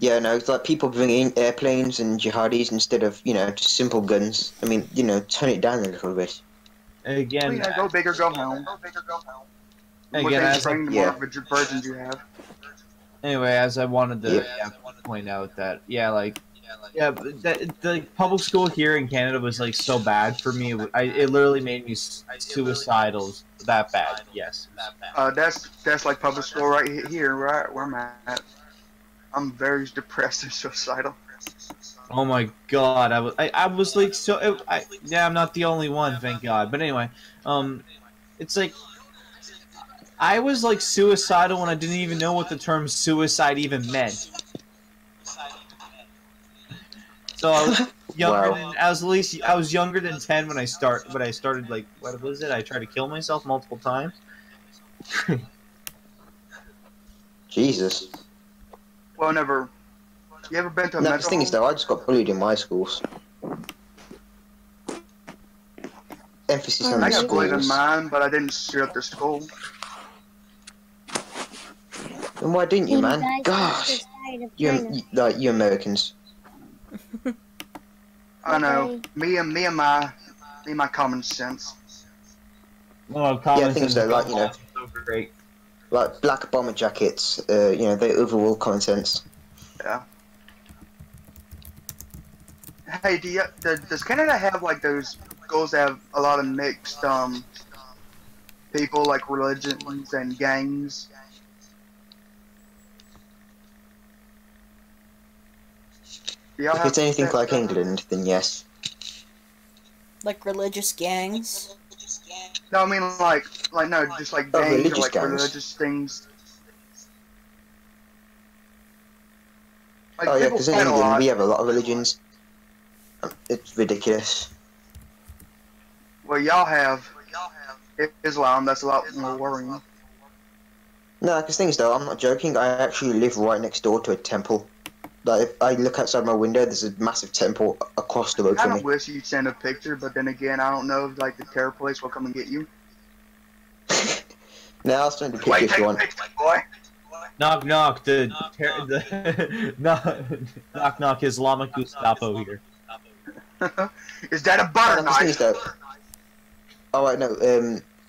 Yeah, no, it's like people bring in airplanes and jihadis instead of, you know, just simple guns. I mean, you know, turn it down a little bit. Again, Go big or go home. Again, as I- the more virgins you have. anyway, as I wanted to point out that, the public school here in Canada was like so bad for me. It literally made me suicidal. That bad, yes. That's like public school right here, right where I'm at. I'm very depressed and suicidal. Oh my god, I was like so. I'm not the only one, thank God. But anyway, it's like I was like suicidal when I didn't even know what the term suicide even meant. So I was younger than I was younger than 10 when I started like, what was it? I tried to kill myself multiple times. Jesus. Well, never. You ever been to a No, the mental thing is home? though, I just got bullied in my schools. Emphasis on I the got bullied in schools. mine, but I didn't shoot up the school. And why didn't you, man? guys Gosh. just side of You, China. like you Americans. I know. Okay. Me and my common sense. Well, common things sense though, like, you know. so great. Like black bomber jackets, you know, they overall common sense. Yeah. Hey, does Canada have like those schools that have a lot of mixed people, like religions and gangs? Do y'all If have it's anything that like stuff? England, then yes. Like religious gangs? No, I mean like no, just like Oh, gangs or religious like gangs. religious things. Like, Oh yeah, people because in fight a England lot. we have a lot of religions. It's ridiculous. Well, y'all have Islam. That's a lot more worrying. No, because things though, I'm not joking. I actually live right next door to a temple. Like, if I look outside my window, there's a massive temple across the road I from don't me. wish you'd send a picture, but then again, I don't know if like the terror police will come and get you. Now I'll send a picture Wait, if take you a want. picture, boy. Knock knock. Knock knock. Islamic Gestapo here. Is that a butter Because things knife? though. Oh right, no.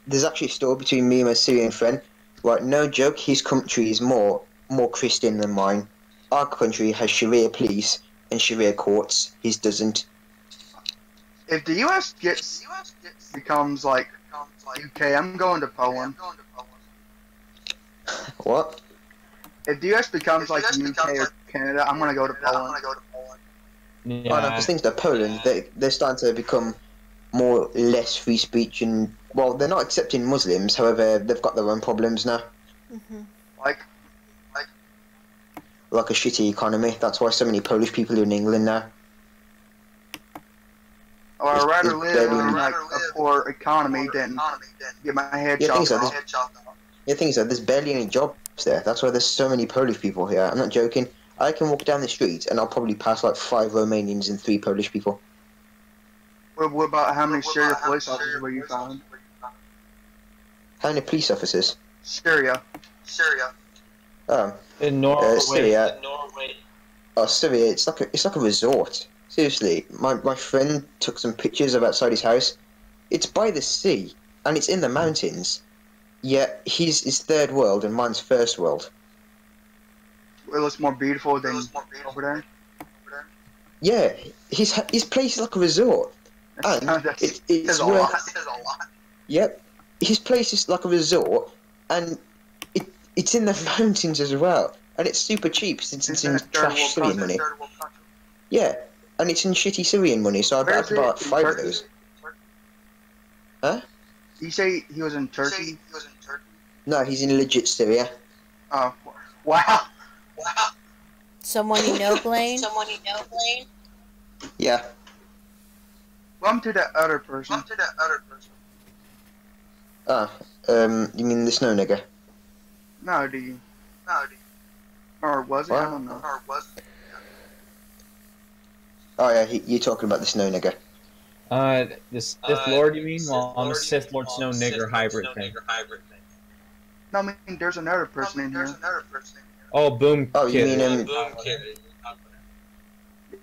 There's actually a story between me and my Syrian friend. Right, no joke. His country is more Christian than mine. Our country has Sharia police and Sharia courts. His doesn't. If the U.S. becomes like UK, I'm going to Poland. What? If the U.S. becomes like the UK or Canada, I'm gonna go to Poland. Yeah. Oh no, because things like Poland, they're starting to become less free speech and, well, they're not accepting Muslims. However, they've got their own problems now, Mm-hmm. Like, like a shitty economy. That's why so many Polish people are in England now. or I'd rather It's live barely- in like a poor economy than get my head Yeah, chopped things like off. Yeah, things like there's barely any jobs there. That's why there's so many Polish people here. I'm not joking. I can walk down the street and I'll probably pass like 5 Romanians and 3 Polish people. What about how many Syria police officers will you find? How many police officers? Syria. In Norway. Syria. Oh, Syria, it's like a resort. Seriously, my friend took some pictures of outside his house. It's by the sea, and it's in the mountains. Yet his is third world and mine's first world. It looks more beautiful than over there. Yeah, his place is like a resort. And That's it's a worth. lot. Yep, his place is like a resort, and it's in the mountains as well, and it's super cheap since it's in trash Syrian money. Yeah, and it's in shitty Syrian money, so I bet I could buy like 5 of those. Huh? You say he was in Turkey? No, he's in legit Syria. Oh, wow. Someone you know, Blaine? Yeah. Welcome to that other person. Ah, you mean the snow nigger? No, do you? Or was it? I don't know. Oh yeah, you're talking about the snow nigger. This Sith Lord, you mean? Well, I'm a Sith Lord Snow Nigger hybrid thing. No, I mean, there's another person in here. Oh, Boom. Oh, you Kid. mean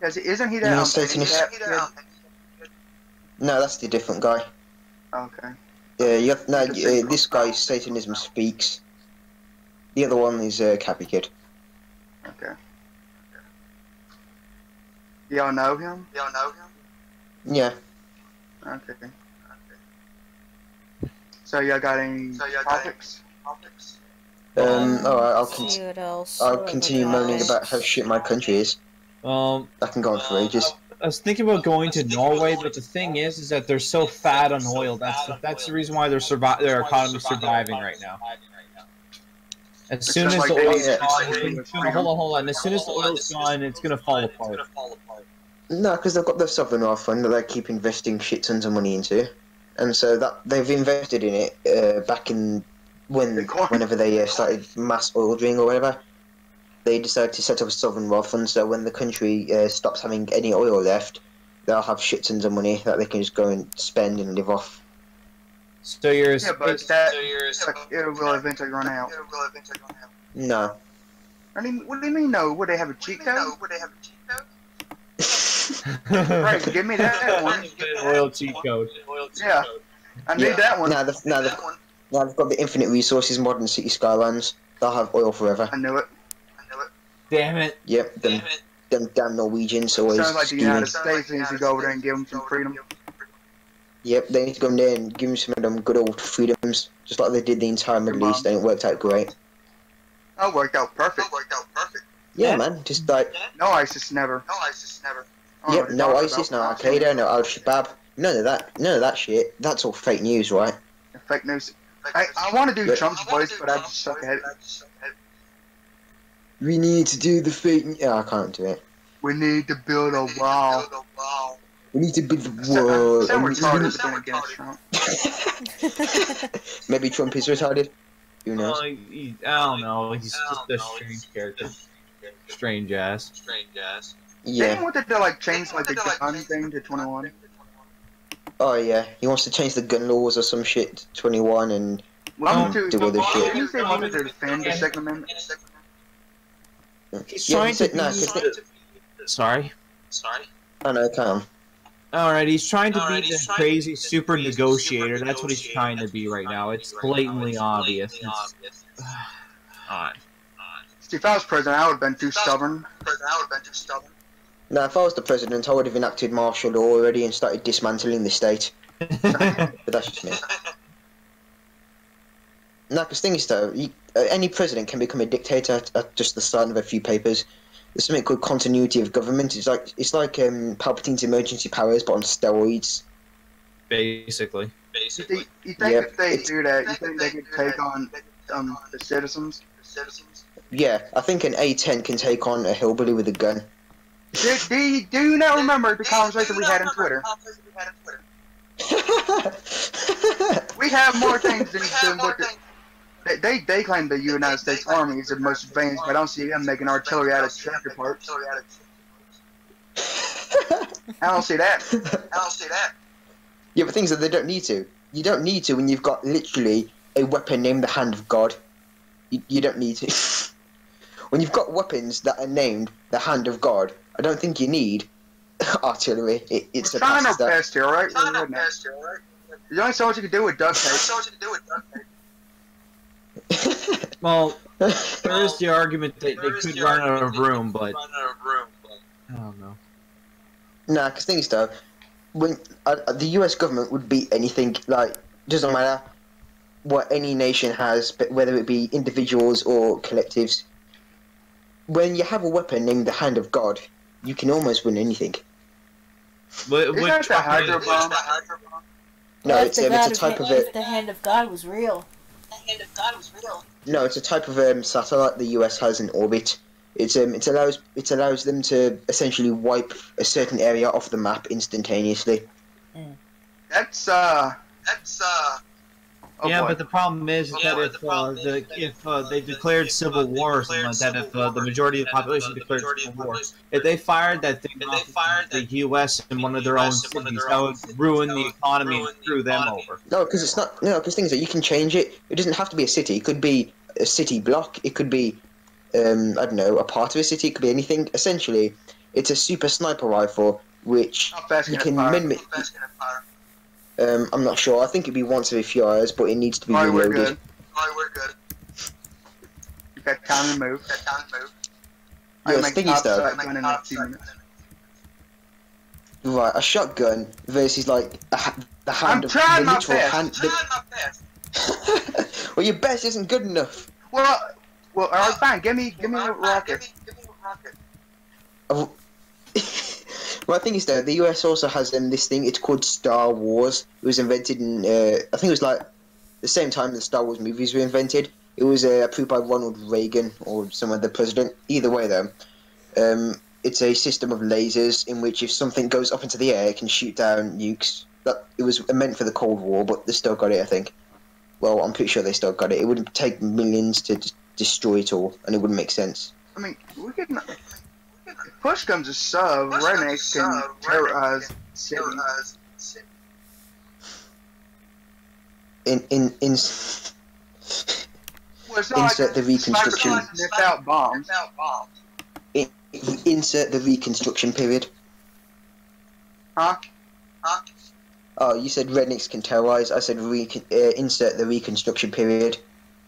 Isn't he You that? mean Satanist? No, that's the different guy. Okay. Yeah, no, He's the same this guy Satanism speaks. The other one is Cappy Kid. Okay. Y'all know him? Yeah. Okay. So y'all got any topics? Alright, See what else. I'll what other continue moaning topics? about how shit my country is. I can go on for ages. I was thinking about going to Norway, but the thing is that they're so fat on oil. That's the reason why their economy's surviving right now. As soon as like the they oil's need gone, hold on. As soon as the oil's gone, it's gonna fall apart. No, because they've got the Sovereign Wealth Fund that they keep investing shit tons of money into, and so that they've invested in it back in whenever they started mass oil drilling or whatever. They decided to set up a Sovereign Wealth Fund, so when the country stops having any oil left, they'll have shit tons of money that they can just go and spend and live off. So you're Yeah, but it will eventually run out. No. I mean, what do you mean no? Would they have a cheat code? Right, give me that one. Oil cheat code. Yeah, I need that one. Now they've got the infinite resources modern city skylines. They'll have oil forever. I knew it. Damn it. Yep, them damn Norwegians always Sounds like the stealing. United States needs to go over there and give them some freedom. Yep, they need to go in there and give them some of them good old freedoms, just like they did the entire Middle East, and it worked out great. Oh, worked out perfect. Yeah, man, just like No ISIS, never. yep, no ISIS, no Al Qaeda, no Al Shabaab, none of that shit. That's all fake news, right? Fake news. I want to do Trump's voice, but I just suck at it. We need to do the fake. Yeah, I can't do it. We need to build a wall. We need to build the wall. Some retarded been against Trump. Maybe Trump is retarded. Who knows? I don't know. He's just a strange character. Strange ass. They Yeah. wanted to like change like the gun thing to 21. Oh yeah. He wants to change the gun laws or some shit to 21 and Wanted to do other shit. Didn't you say wanted to defend the Second Amendment? He's Yeah, trying he said, to no, be... 'cause Sorry? I know, calm. Alright, he's trying to be the crazy super negotiator. That's what he's trying to be right now. It's blatantly obvious. See, if I was president, I would have been too stubborn. Now, if I was the president, I would have enacted martial law already and started dismantling the state. But that's just me. No, because thing is though, any president can become a dictator at just the start of a few papers. There's something called continuity of government. It's like Palpatine's emergency powers, but on steroids. Basically. You think Yeah, if they do that, you think they could take on the citizens? Yeah, I think an A10 can take on a hillbilly with a gun. Do you not remember the conversation we had on Twitter? We have more things than what they claim the United States Army is the most advanced, but I don't see them making artillery out of tractor parts. I don't see that. Yeah, but things that they don't need to. You don't need to when you've got literally a weapon named the Hand of God. You don't need to. When you've got weapons that are named the Hand of God, I don't think you need artillery. It's We're trying our that. best here, alright? There's only so much you can do with duct tape. Well, there is the argument that they could run out of room, but I don't know. Nah, because things though, when the U.S. government would beat anything. Like, doesn't matter what any nation has, but whether it be individuals or collectives. When you have a weapon named the Hand of God, you can almost win anything. Isn't that the Hydro bomb? No, it's a type of If the Hand of God was real. No, it's a type of satellite the US has in orbit. It allows them to essentially wipe a certain area off the map instantaneously. That's oh Yeah, boy. but the problem is that if they declared civil war or something like that, if the majority of the population declared civil war, if they fired that thing off the U.S. in one of their own cities, that would ruin the economy and screw them over. No, because it's not. No, because things that you can change it. It doesn't have to be a city. It could be a city block. It could be, I don't know, a part of a city. It could be anything. Essentially, it's a super sniper rifle which How fast you can can it fire? mimic. I'm not sure. I think it'd be once every few hours, but it needs to be Alright, we're reloaded. good. You got time to move. Yeah, make thing is top though, shotgun in a few minutes. right, a shotgun versus like the hand I'm of trying the my literal best. hand. Well, your best isn't good enough. Well, alright, fine. Give me a rocket. Oh. Well, the thing is though, the US also has this thing. It's called Star Wars. It was invented in I think it was like the same time the Star Wars movies were invented. It was approved by Ronald Reagan or some other president. Either way, though, it's a system of lasers in which if something goes up into the air, it can shoot down nukes. That it was meant for the Cold War, but they still got it, I think. Well, I'm pretty sure they still got it. It wouldn't take millions to destroy it all, and it wouldn't make sense. I mean, we could. Push comes to shove, rednecks can terrorize cities. it's not insert the reconstruction. sniff out bombs. Insert the reconstruction period. Huh? Oh, you said rednecks can terrorize. I said insert the reconstruction period.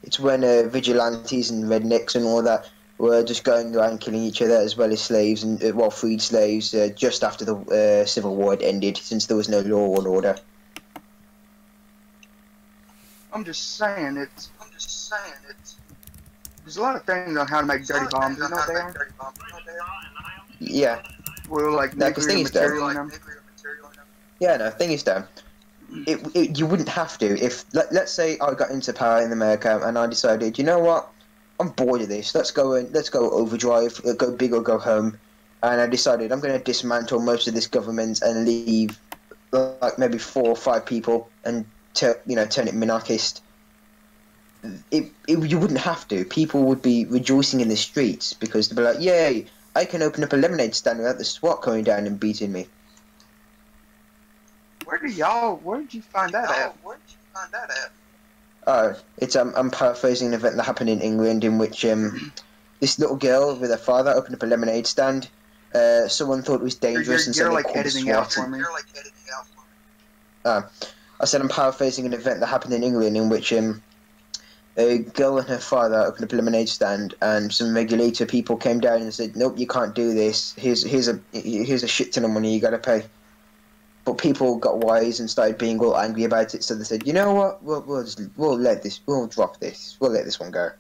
It's when vigilantes and rednecks and all that were just going around killing each other as well as slaves and freed slaves just after the Civil War had ended, since there was no law or order. I'm just saying it's. There's a lot of things on how to make dirty bombs. You know what they are? Yeah. Well, like nuclear material in them. Yeah, no. Thing is, though, you wouldn't have to if let's say I got into power in America and I decided, you know what, I'm bored of this. Let's go overdrive, go big or go home, and I decided I'm going to dismantle most of this government and leave like maybe 4 or 5 people and turn it monarchist. You wouldn't have to. People would be rejoicing in the streets because they'd be like, "Yay! I can open up a lemonade stand without the SWAT coming down and beating me." Where did you find that at? It's I'm paraphrasing an event that happened in England in which this little girl with her father opened up a lemonade stand. Someone thought it was dangerous and so they called the SWAT. I said I'm paraphrasing an event that happened in England in which a girl and her father opened up a lemonade stand, and some regulator people came down and said, "Nope, you can't do this. Here's a shit ton of money you got to pay." But people got wise and started being all angry about it, so they said, "You know what? We'll let this. We'll drop this. We'll let this one go."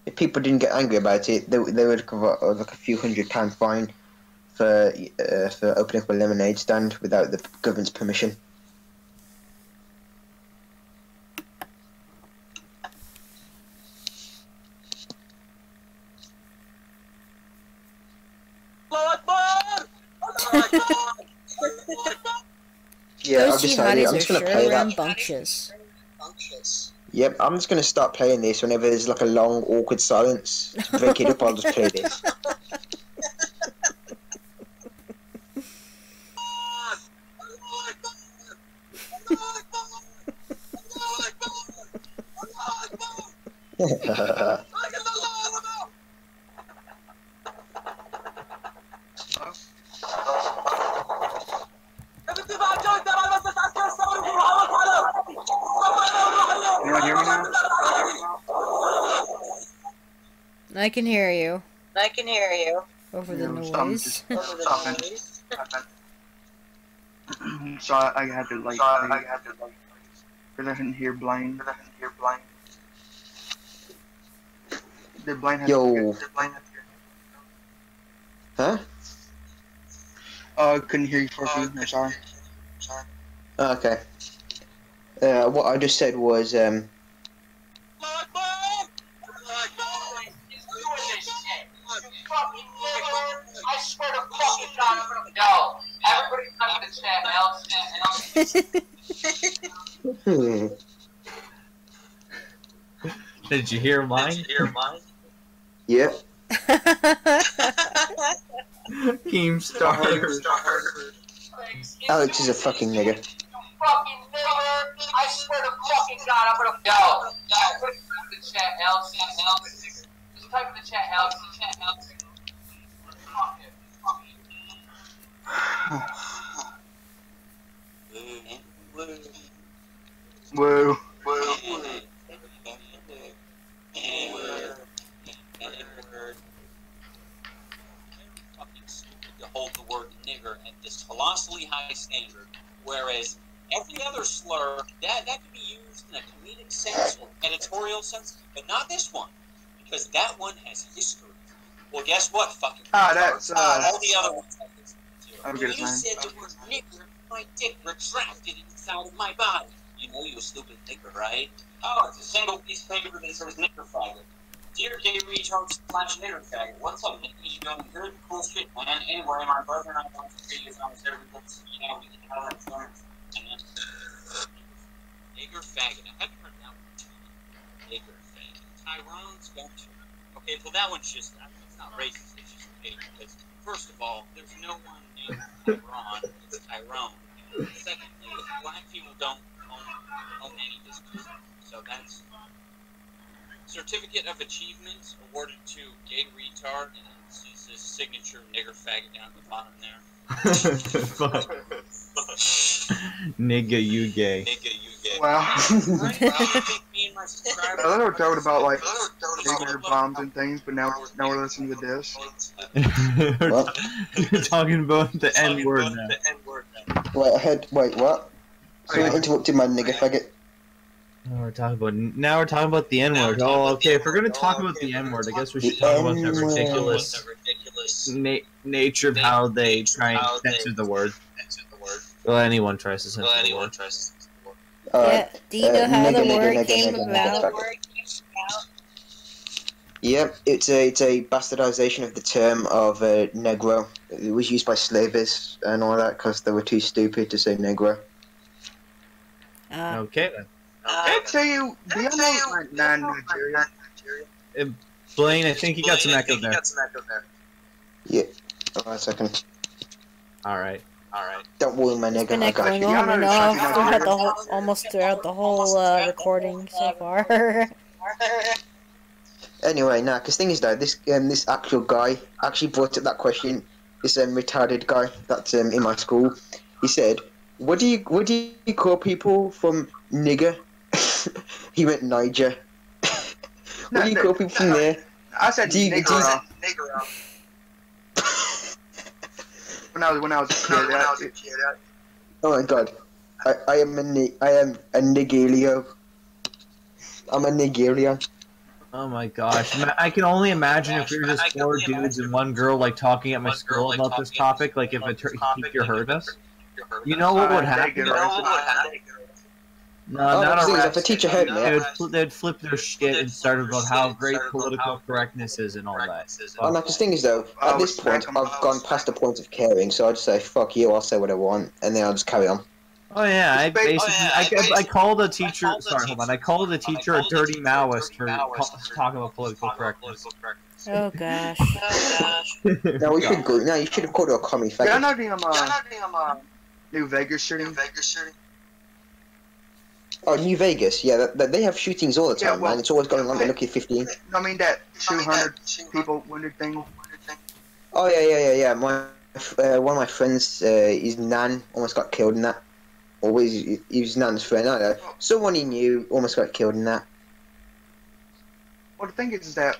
If people didn't get angry about it, they would cover like a few £100 fine for opening up a lemonade stand without the government's permission. Yeah, Those jihadis are sure rambunctious. Yep, I'm just gonna start playing this whenever there's like a long, awkward silence. To break it up, I'll just play this. Anyone hear me now? I can hear you. Over the Yeah, noise. So I had to like. Because I didn't hear Blaine. Did Blaine have Yo. Huh? Oh, I couldn't hear you for a few. I'm sorry. Okay. What I just said was I swear to fucking God, I'm gonna go. Everybody's not gonna chat. Did you hear mine? Yep. Game starter. Alex is a fucking nigger. Fucking nigger. I swear to fucking God, I'm gonna go. Everybody's not gonna chat, Alex. Just type in the chat, Alex. Whoa. To hold the word nigger at this colossally high standard, whereas every other slur that can be used in a comedic sense or editorial sense, but not this one, because that one has history. Well, guess what? Fucking That's all the other ones have history too. I'm When good at you mine. said the word nigger, my dick retracted inside of my body. You know you stupid nigger, right? Oh, it's a single piece of paper that says nigger faggot. Dear gay retard / nigger faggot, what's up, nigga? You doing good? Cool shit, man. Anyway, my brother and I want to see you almost every book, we can have our influence. Nigger faggot. I haven't heard that one. Nigger faggot. Tyrone's going to. Okay, well that one's just, it's not racist, it's just gay, because first of all, there's no one named Tyrone, it's Tyrone. And secondly, black people don't on any discussion. So that's certificate of achievement awarded to gay retard, and it's his signature nigger faggot down at the bottom there. Nigga, you gay. Nigga, you gay. Wow. Right? I think me and my subscribers. I thought we were talking about like nuclear bombs and things, but now we're listening to this. What? You're talking about the N word now. Wait, what? So you interrupted my nigger faggot. Now we're talking about the N word. Oh, okay. If we're gonna talk about the N word, I guess we should talk about the ridiculous nature of how they try and censor the word. Well, anyone tries to censor the word. Yeah. Do you know how the word came nigger, about? Yep, it's a bastardization of the term of negro. It was used by slavers and all that because they were too stupid to say negro. Okay then. I'll tell you, do you know like Nigeria? Blaine, I think you got some echo there. Yeah. Hold on a second. Alright. Don't worry, my It's been nigger. I got echoing you. on and off throughout the whole, almost throughout the whole recording so far. Anyway, nah, because thing is though, this actual guy actually brought up that question. This retarded guy that's in my school. He said, "What do you call people from nigger?" He went Niger. What do you call people from there? I said nigger. When I was a kid. Oh my god, I am a Nigerio. I'm a Nigerian. Oh my gosh. I can only imagine if we were just four dudes and one girl like talking at my school about this topic, like if a teacher heard us. You know what would happen? No, not a if a teacher heard me, they'd flip their shit and start about how great political correctness is and all that. Oh, no, because thing is though, at this point, I've gone past the point of caring, so I just say, fuck you, I'll say what I want, and then I'll just carry on. Oh yeah, I called a teacher. Sorry, hold on. I called a teacher a dirty Maoist for talking about political correctness. Oh gosh. No, we should go. No, you should have called her a commie faggot. Yeah, I know New Vegas shooting. Oh, New Vegas, yeah, they have shootings all the time, Yeah, well, man. It's always going on. They're lucky 15. I mean that 200 people wounded thing. Oh yeah. One of my friends, his nan almost got killed in that. Always, he was nan's friend. I don't know. Someone he knew almost got killed in that. Well, the thing is that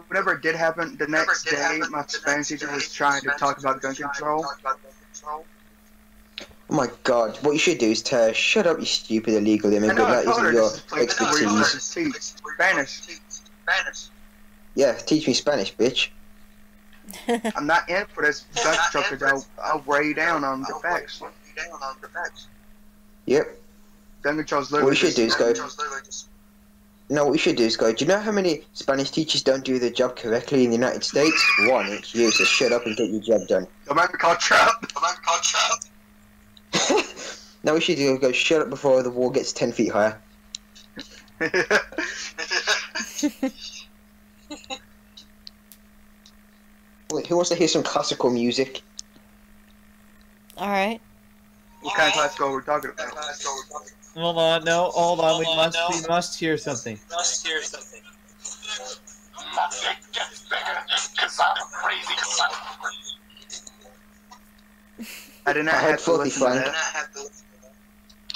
whenever it did happen, the next day my Spanish teacher was trying to talk about gun control. Oh my god, what you should do is tell her, shut up, you stupid illegal immigrant, that isn't your expertise. Spanish. Yeah, teach me Spanish, bitch. I'm not in for this gun control because I'll weigh you down on the facts. Yep. Gun control's What literally we should do is go... No, what we should do is go, do you know how many Spanish teachers don't do their job correctly in the United States? One, it's you, so shut up and get your job done. Don't make me call Trump. Now we should do is go, shut up before the wall gets 10 feet higher. Wait, who wants to hear some classical music? Alright. What kind of classical are we talking about? Hold on, no, hold on. We must hear something. I did not I heard have to Filthy listen to Frank.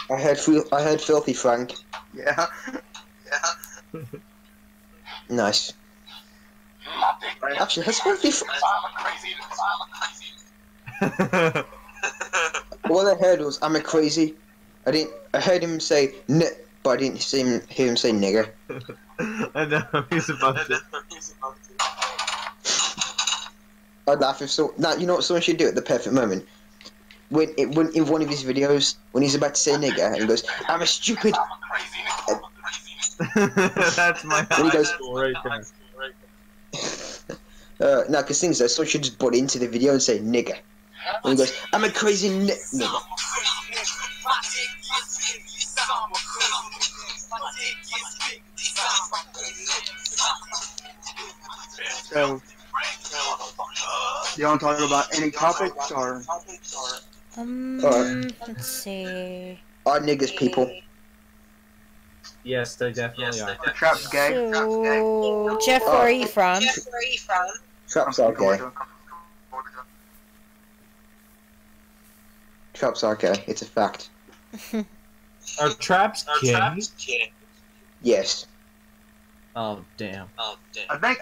that. I heard Filthy Frank. Yeah. Nice. Actually, has Filthy Frank... All I heard was, I'm a crazy. I heard him say, n, but I didn't hear him say nigger. I know, he's about to. I'd laugh if so. Now, you know what someone should do at the perfect moment? When in one of his videos, when he's about to say nigger, and he goes, I'm a stupid... That's my high school right there. No, because things like, someone should just butt into the video and say nigger. And he goes, I'm a crazy nigger. So, you want to talk about any topics or? Let's see. Are niggers people? Yes, they definitely are. The trap's gay. So, Jeff, where are you from? Traps are gay. Traps are gay. It's a fact. Are traps gay? Yes. Oh, damn. I think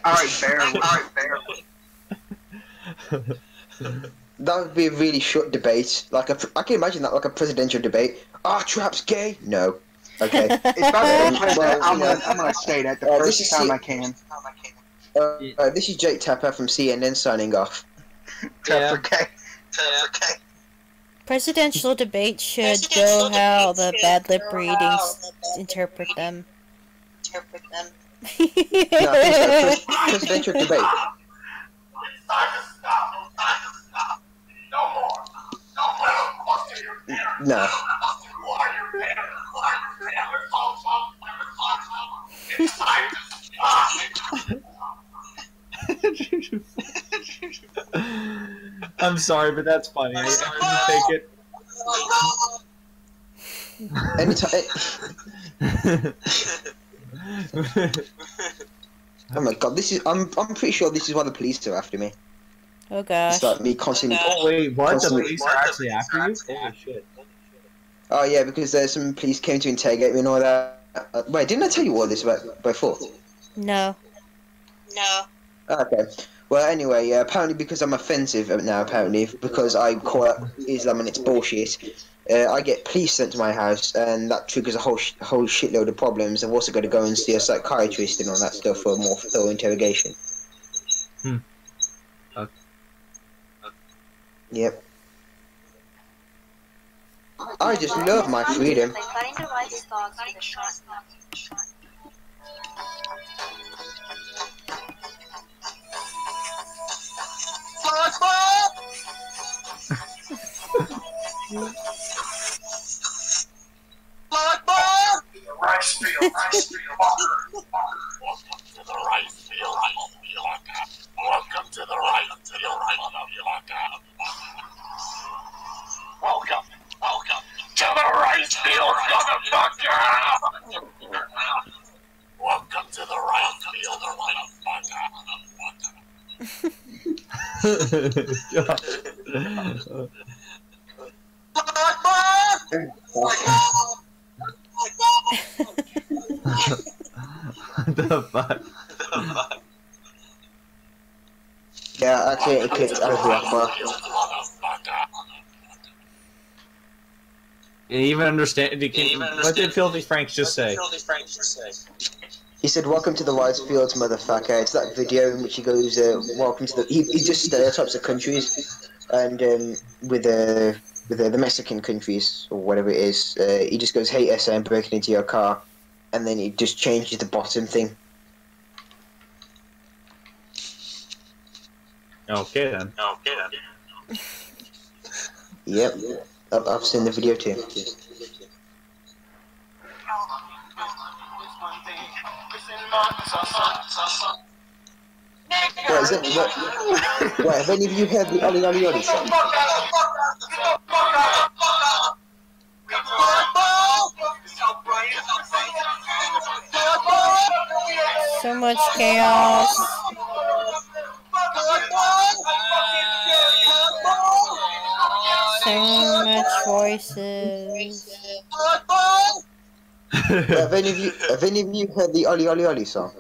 That would be a really short debate. Like I can imagine that like a presidential debate. Are traps gay? No. Okay. If I'm gonna say that the first time I can. This is Jake Tapper from CNN signing off. Traps are gay. Presidential debates should go how the bad lip readings interpret them. No, presidential debate. No. I'm sorry, but that's funny. I can take it. Anytime. Oh my god, this is. I'm pretty sure this is why the police are after me. Oh gosh. It's like me constantly. Oh wait, what? The Constantly- police are actually after you? Holy shit. Oh yeah, because some police came to interrogate me and all that. Wait, didn't I tell you all this about before? No. Okay. Well, anyway, apparently because I'm offensive now, apparently because I call out Islam and it's bullshit, I get police sent to my house, and that triggers a whole shitload of problems. I've also got to go and see a psychiatrist and all that stuff for a more thorough interrogation. Okay. Yep. I just love my freedom. What the fuck? Yeah, I accidentally clicked Allahu Akbar. You even understand? What did Filthy Franks just say? He said, "Welcome to the rice fields, motherfucker." It's that video in which he goes, "Welcome to the." He just stereotypes the countries, and with the Mexican countries or whatever it is, he just goes, "Hey, SA, I'm breaking into your car," and then he just changes the bottom thing. Okay then. Yep, I've seen the video too. Wait, have any of you heard the Oli Oli Oli song? So much chaos. So much voices. Have any of you heard the Oli Oli Oli song?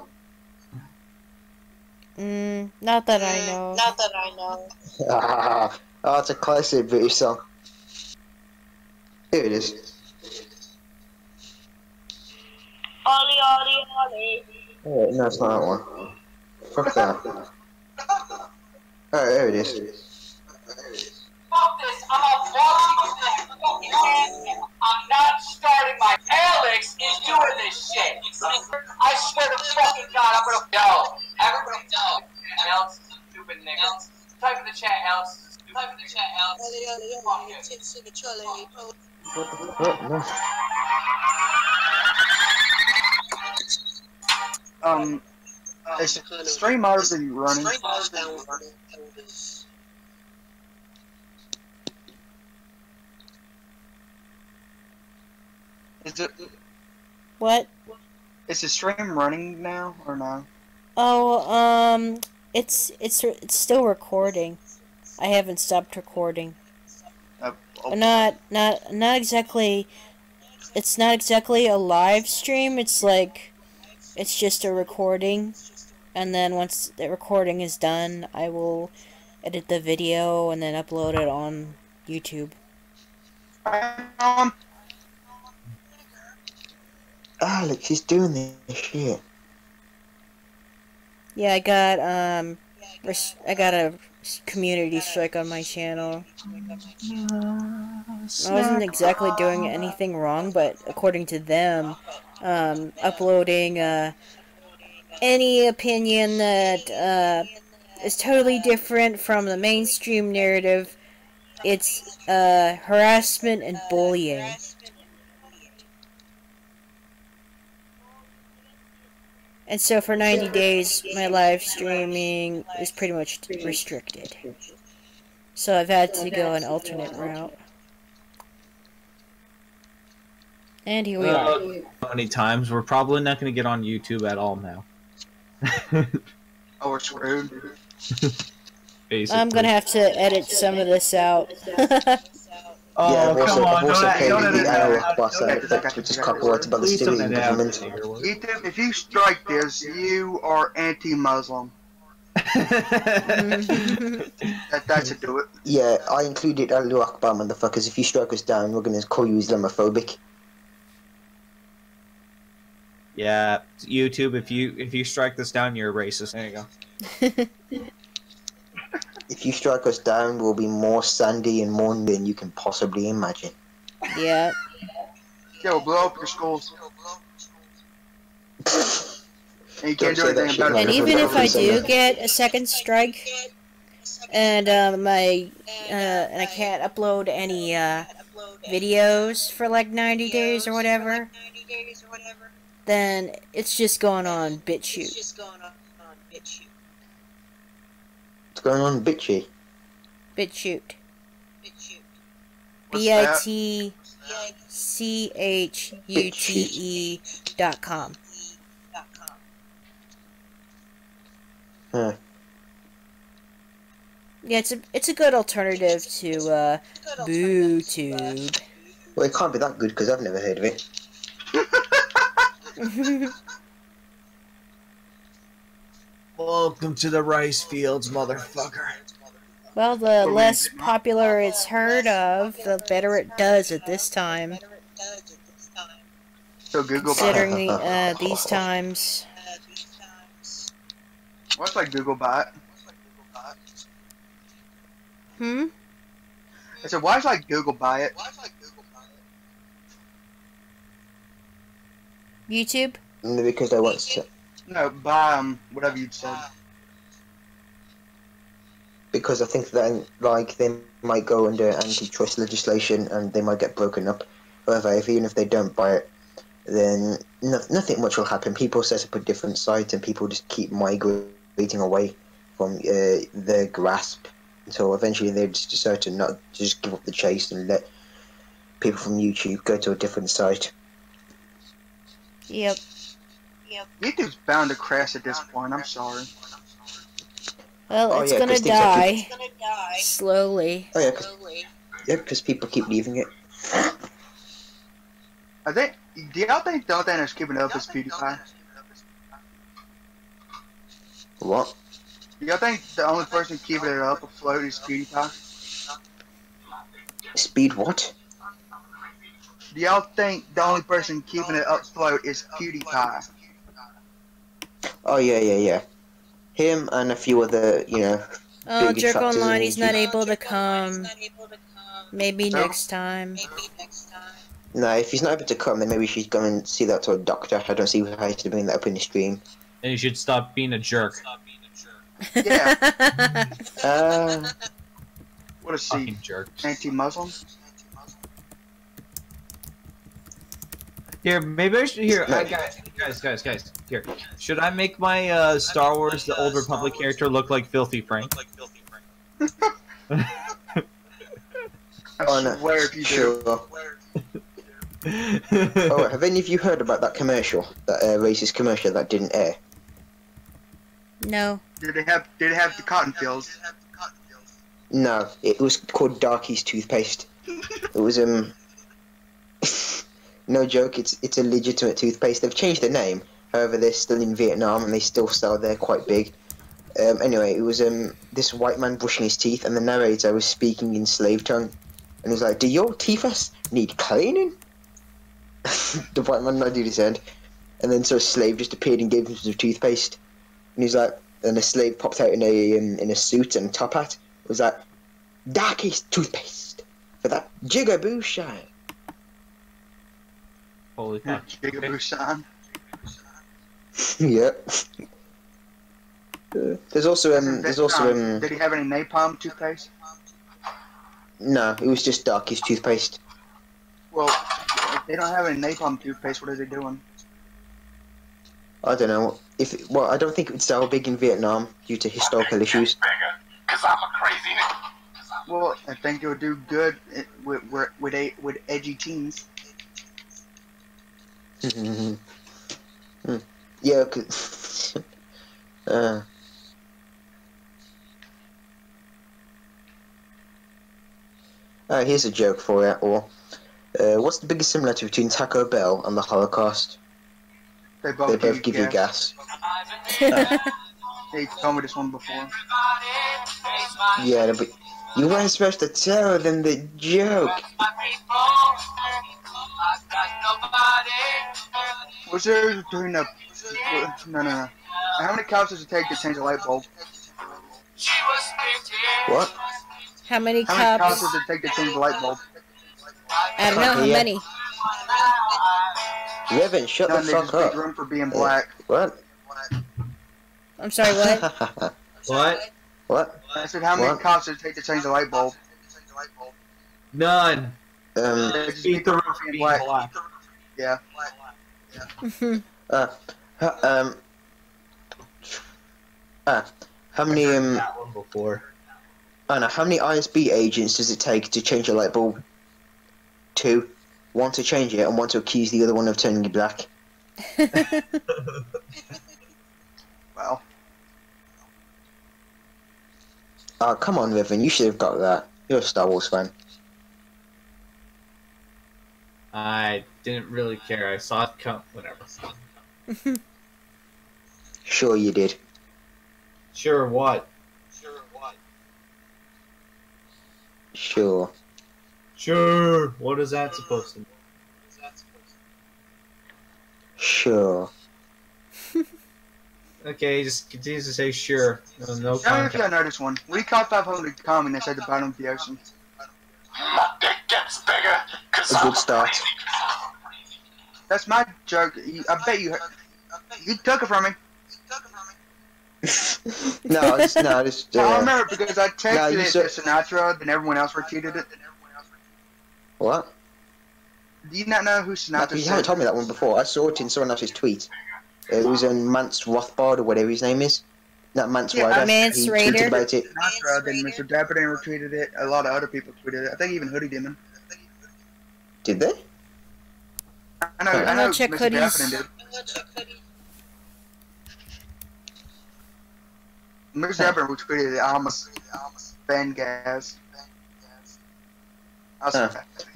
Not that I know. Oh, it's a classic British song. Here it is. Ollie, Ollie, Ollie. Oh, no, it's not that one. Fuck that. Oh, there it is. Fuck this, I'm watching this fucking ass. I'm not starting my Alex is doing this shit. I swear to fucking God, I'm gonna know. Everybody know. Alex is a stupid nigga. Type in the chat, Alex is a stupid. Type in the chat, Alex. What? No. Is stream already running? Is it? What? Is the stream running now or no? Oh, it's still recording. I haven't stopped recording. Oh, Not exactly. It's not exactly a live stream. It's like, it's just a recording, and then once the recording is done, I will edit the video and then upload it on YouTube. Alex, he's doing this shit. Yeah, I got a community strike on my channel. I wasn't exactly doing anything wrong, but according to them, uploading any opinion that is totally different from the mainstream narrative, it's harassment and bullying. And so for 90 days, my live streaming is pretty much restricted. So I've had to go an alternate route. And here we are. Many times, we're probably not going to get on YouTube at all now. Oh, we're screwed. Basically. I'm gonna have to edit some of this out. Oh, yeah, come on, I've also paid don't the edit Iowa sound effect, which is copyrighted by the Please don't Syrian edit out government. YouTube, if you strike this, you are anti-Muslim. That should do it. Yeah, I included Allahu Akbar, motherfuckers. If you strike us down, we're gonna call you Islamophobic. Yeah, YouTube, if you strike this down, you're a racist. There you go. If you strike us down, we'll be more sandy and more than you can possibly imagine. Yeah. Yeah, we'll blow up your schools. And you can't Don't do say that anything shit, about it. man. And even if I do get a second strike, and and I can't upload any videos for like 90 days or whatever, then it's just going on BitChute. What's going on, bitchy? BitChute. What's that? BitChute.com. Huh. Yeah, it's a good alternative to BooooTube. Well, it can't be that good because I've never heard of it. Welcome to the rice fields, motherfucker. Well, the less popular it's heard of, the better it does at this time. So Google Considering these times. What's like Google bot? Hmm? I said, why is like Google buy it? YouTube? Because they want to. No, buy whatever you said. Because I think that like they might go under antitrust legislation and they might get broken up. However, even if they don't buy it, then nothing much will happen. People set up a different site and people just keep migrating away from their grasp until eventually they just decide to not just give up the chase and let people from YouTube go to a different site. Yep. YouTube's bound to crash at this point. I'm sorry. Well, Oh, it's yeah, gonna 'cause things are die. Slowly. Oh yeah, because people keep leaving it. Do y'all think the only thing that's keeping it up is PewDiePie? What? Do y'all think the only person keeping it up afloat is PewDiePie? Speed what? Do y'all think the only person keeping it afloat is PewDiePie? Oh yeah. Him and a few other, Oh, big Jerk attractors Online, in he's not YouTube. able to come. Maybe No. next time. No, if he's not able to come, then maybe we should go and see that to a doctor. I don't see how he's bring that up in the stream. And you should stop being a jerk. Yeah. Uh, What is she? Fucking jerk. Anti-Muslim? Here, maybe I should. Here, guys. Here, should I make my Star Wars: The Old Republic character look like Filthy Frank? I Oh, no. swear if you do. sure. Oh, have any of you heard about that commercial, that racist commercial that didn't air? No. Did it have the cotton fields? No, it was called Darky's toothpaste. It was no joke. It's a legitimate toothpaste. They've changed the name. However, they're still in Vietnam and they still sell there quite big. Anyway, it was this white man brushing his teeth, and the narrator was speaking in slave tongue, and he was like, "Do your teeth need cleaning?" The white man nodded his head, and then so a slave just appeared and gave him some toothpaste, and he's like, and a slave popped out in a suit and top hat. It was like, "Darky's toothpaste for that jigaboo shine." Holy fuck. Jigaboo shine. Yeah. There's also Did he have any napalm toothpaste? No, it was just Darky's toothpaste. Well, if they don't have any napalm toothpaste, what are they doing? I don't know. Well, I don't think it would sell big in Vietnam due to historical issues. Well, I think it would do good with edgy teens. Yeah. Cause, here's a joke for you all. What's the biggest similarity between Taco Bell and the Holocaust? They both give you gas. They told me this one before. Yeah, but you weren't supposed to tell them the joke. Was there between a... No. How many cows does it take to change a light bulb? What? How many How many cows cups? does it take to change a light bulb? I don't know how Yeah. many. Revan, shut None, the they fuck just make up. room for being black. What? I'm sorry, what? What? What? I said, how many What? cows does it take to change a light bulb? None. They just Eat make the room room for for being being black. black. Yeah. How many That one before. Anna, how many ISB agents does it take to change a light bulb? 2. One to change it and one to accuse the other one of turning you black. Well, Oh, come on, Revan, you should have got that. You're a Star Wars fan. I didn't really care. I saw it come. Whatever. Sure you did. Sure, what? Sure. Sure. What is that supposed to mean? Sure. Okay, just continues to say sure. No tell me if contact. y'all know this one. We caught 500 communists at the bottom of the ocean. A good start. That's my joke. I bet you took it from me. No, I remember because I texted you it said- to Sinatra, then everyone else retweeted it. What? Do you not know who No, Sinatra you haven't told me that one before. I saw it in someone else's tweet. It was in Mance Rothbard or whatever his name is. Not Mance Yeah, Ryder. Mance He Raider. tweeted about it. Sinatra, then Mr. Dapperton retweeted it. A lot of other people tweeted it. I think even Hoodie Demon. Did they? I know. I'm I gonna know. check Mr. Hoodie's. Dapperton did. Mr. Dapperton retweeted it. I almost fan gas.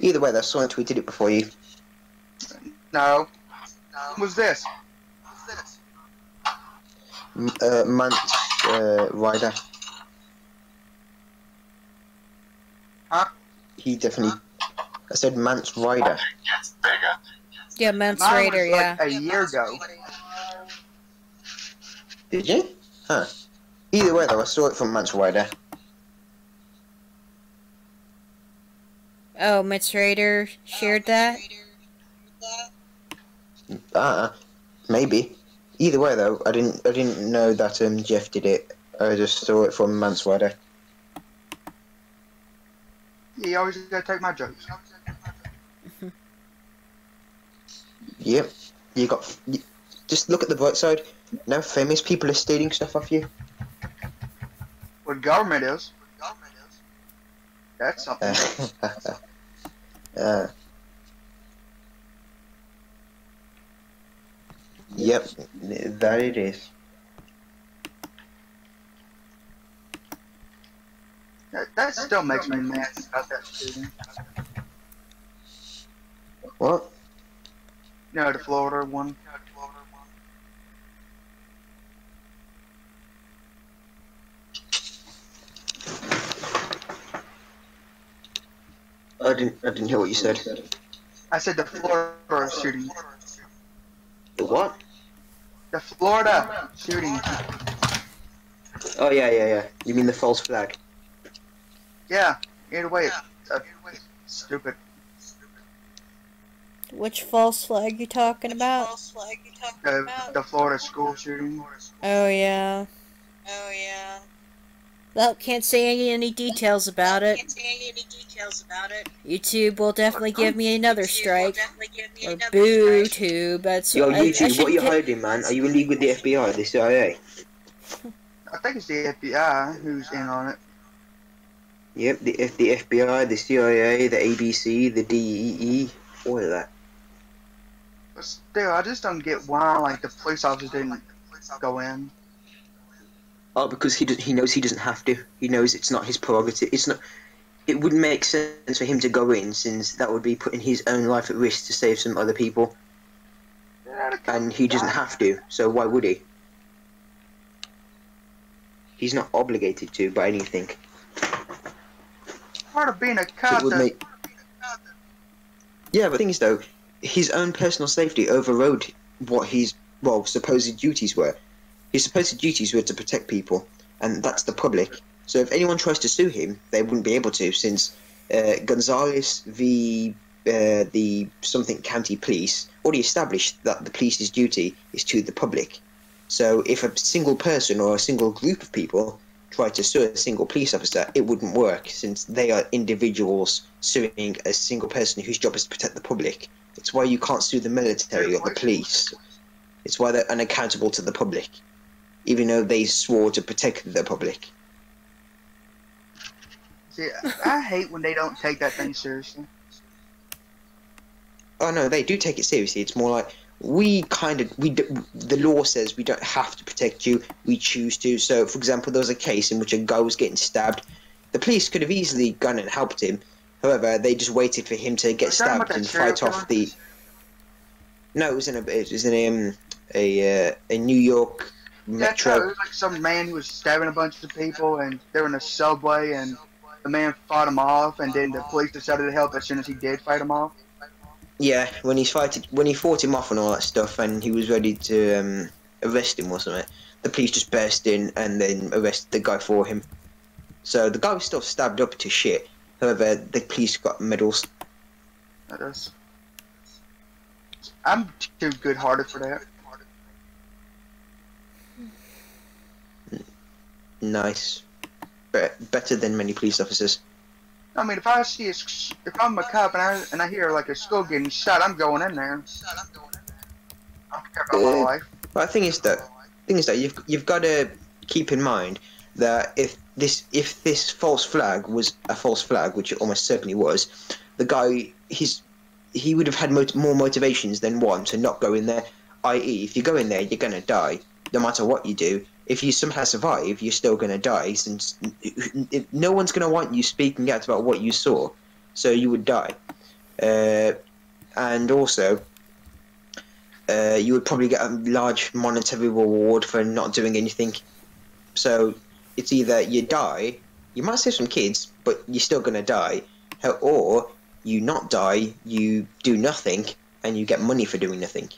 Either way, though, someone tweeted it before you. No. What's this? Mance Ryder. Huh? He definitely. I said Mance Ryder. Yeah, Mance Mine Raider, was yeah. like a year ago. Did you? Huh. Either way, though, I saw it from Mance Ryder. Oh, Mance Raider shared that? Maybe. Either way, though, I didn't know that Jeff did it. I just saw it from Mance Ryder. Yeah, you always gotta take my jokes. Yep. Just look at the bright side. Now famous people are stealing stuff off you. What government is? That's something. Yep, that it is. That still makes me mad about that shooting. What? No, the Florida one. I didn't hear what you said. I said the Florida shooting. The what? The Florida shooting. Oh yeah. You mean the false flag? Yeah. Either way, it's stupid. Which false flag you talking about? The Florida school shooting. Oh yeah. Well, can't say any details about it. YouTube will definitely give me another strike. Or BooooTube. That's Yo, I YouTube, should what are you get- hiding, man? Are you in league with the FBI, the CIA? I think it's the FBI who's in on it. Yep, the FBI, the CIA, the ABC, the DEE, all of that. But still, I just don't get why like the police officers didn't go in. Oh, because he knows he doesn't have to. He knows it's not his prerogative. It's not. It wouldn't make sense for him to go in, since that would be putting his own life at risk to save some other people. And he doesn't have to, so why would he? He's not obligated to by anything. Part of being a So cop. it would make... Yeah, but the thing is though, his own personal safety overrode what his, well, supposed duties were. His supposed duties were to protect people, and that's the public. So if anyone tries to sue him, they wouldn't be able to, since Gonzales v. The something county police already established that the police's duty is to the public. So if a single person or a single group of people try to sue a single police officer, it wouldn't work, since they are individuals suing a single person whose job is to protect the public. It's why you can't sue the military or the police. It's why they're unaccountable to the public, even though they swore to protect the public. See, I hate when they don't take that thing seriously. Oh no, they do take it seriously. It's more like the law says we don't have to protect you, we choose to. So, for example, there was a case in which a guy was getting stabbed. The police could have easily gone and helped him. However, they just waited for him to get stabbed and fight off the. No, it was in a New York metro. Yeah, no, it was like some man who was stabbing a bunch of people, and they were in a subway, and the man fought him off, and then the police decided to help as soon as he did fight him off. Yeah, when he fought him off and all that stuff, and he was ready to arrest him or something, the police just burst in and then arrested the guy for him. So the guy was still stabbed up to shit. However, the police got medals. That is. I'm too good-hearted for that. Nice. Better than many police officers. I mean, if I'm a cop and I hear like a school getting shot, I'm going in there. I don't care about my life. But the thing is that you've got to keep in mind that if this false flag was a false flag, which it almost certainly was, the guy he would have had more motivations than one to not go in there. I.e., if you go in there, you're gonna die, no matter what you do. If you somehow survive, you're still going to die, since no one's going to want you speaking out about what you saw, so you would die. And also, you would probably get a large monetary reward for not doing anything. So it's either you die, you might save some kids, but you're still going to die, or you not die, you do nothing, and you get money for doing nothing.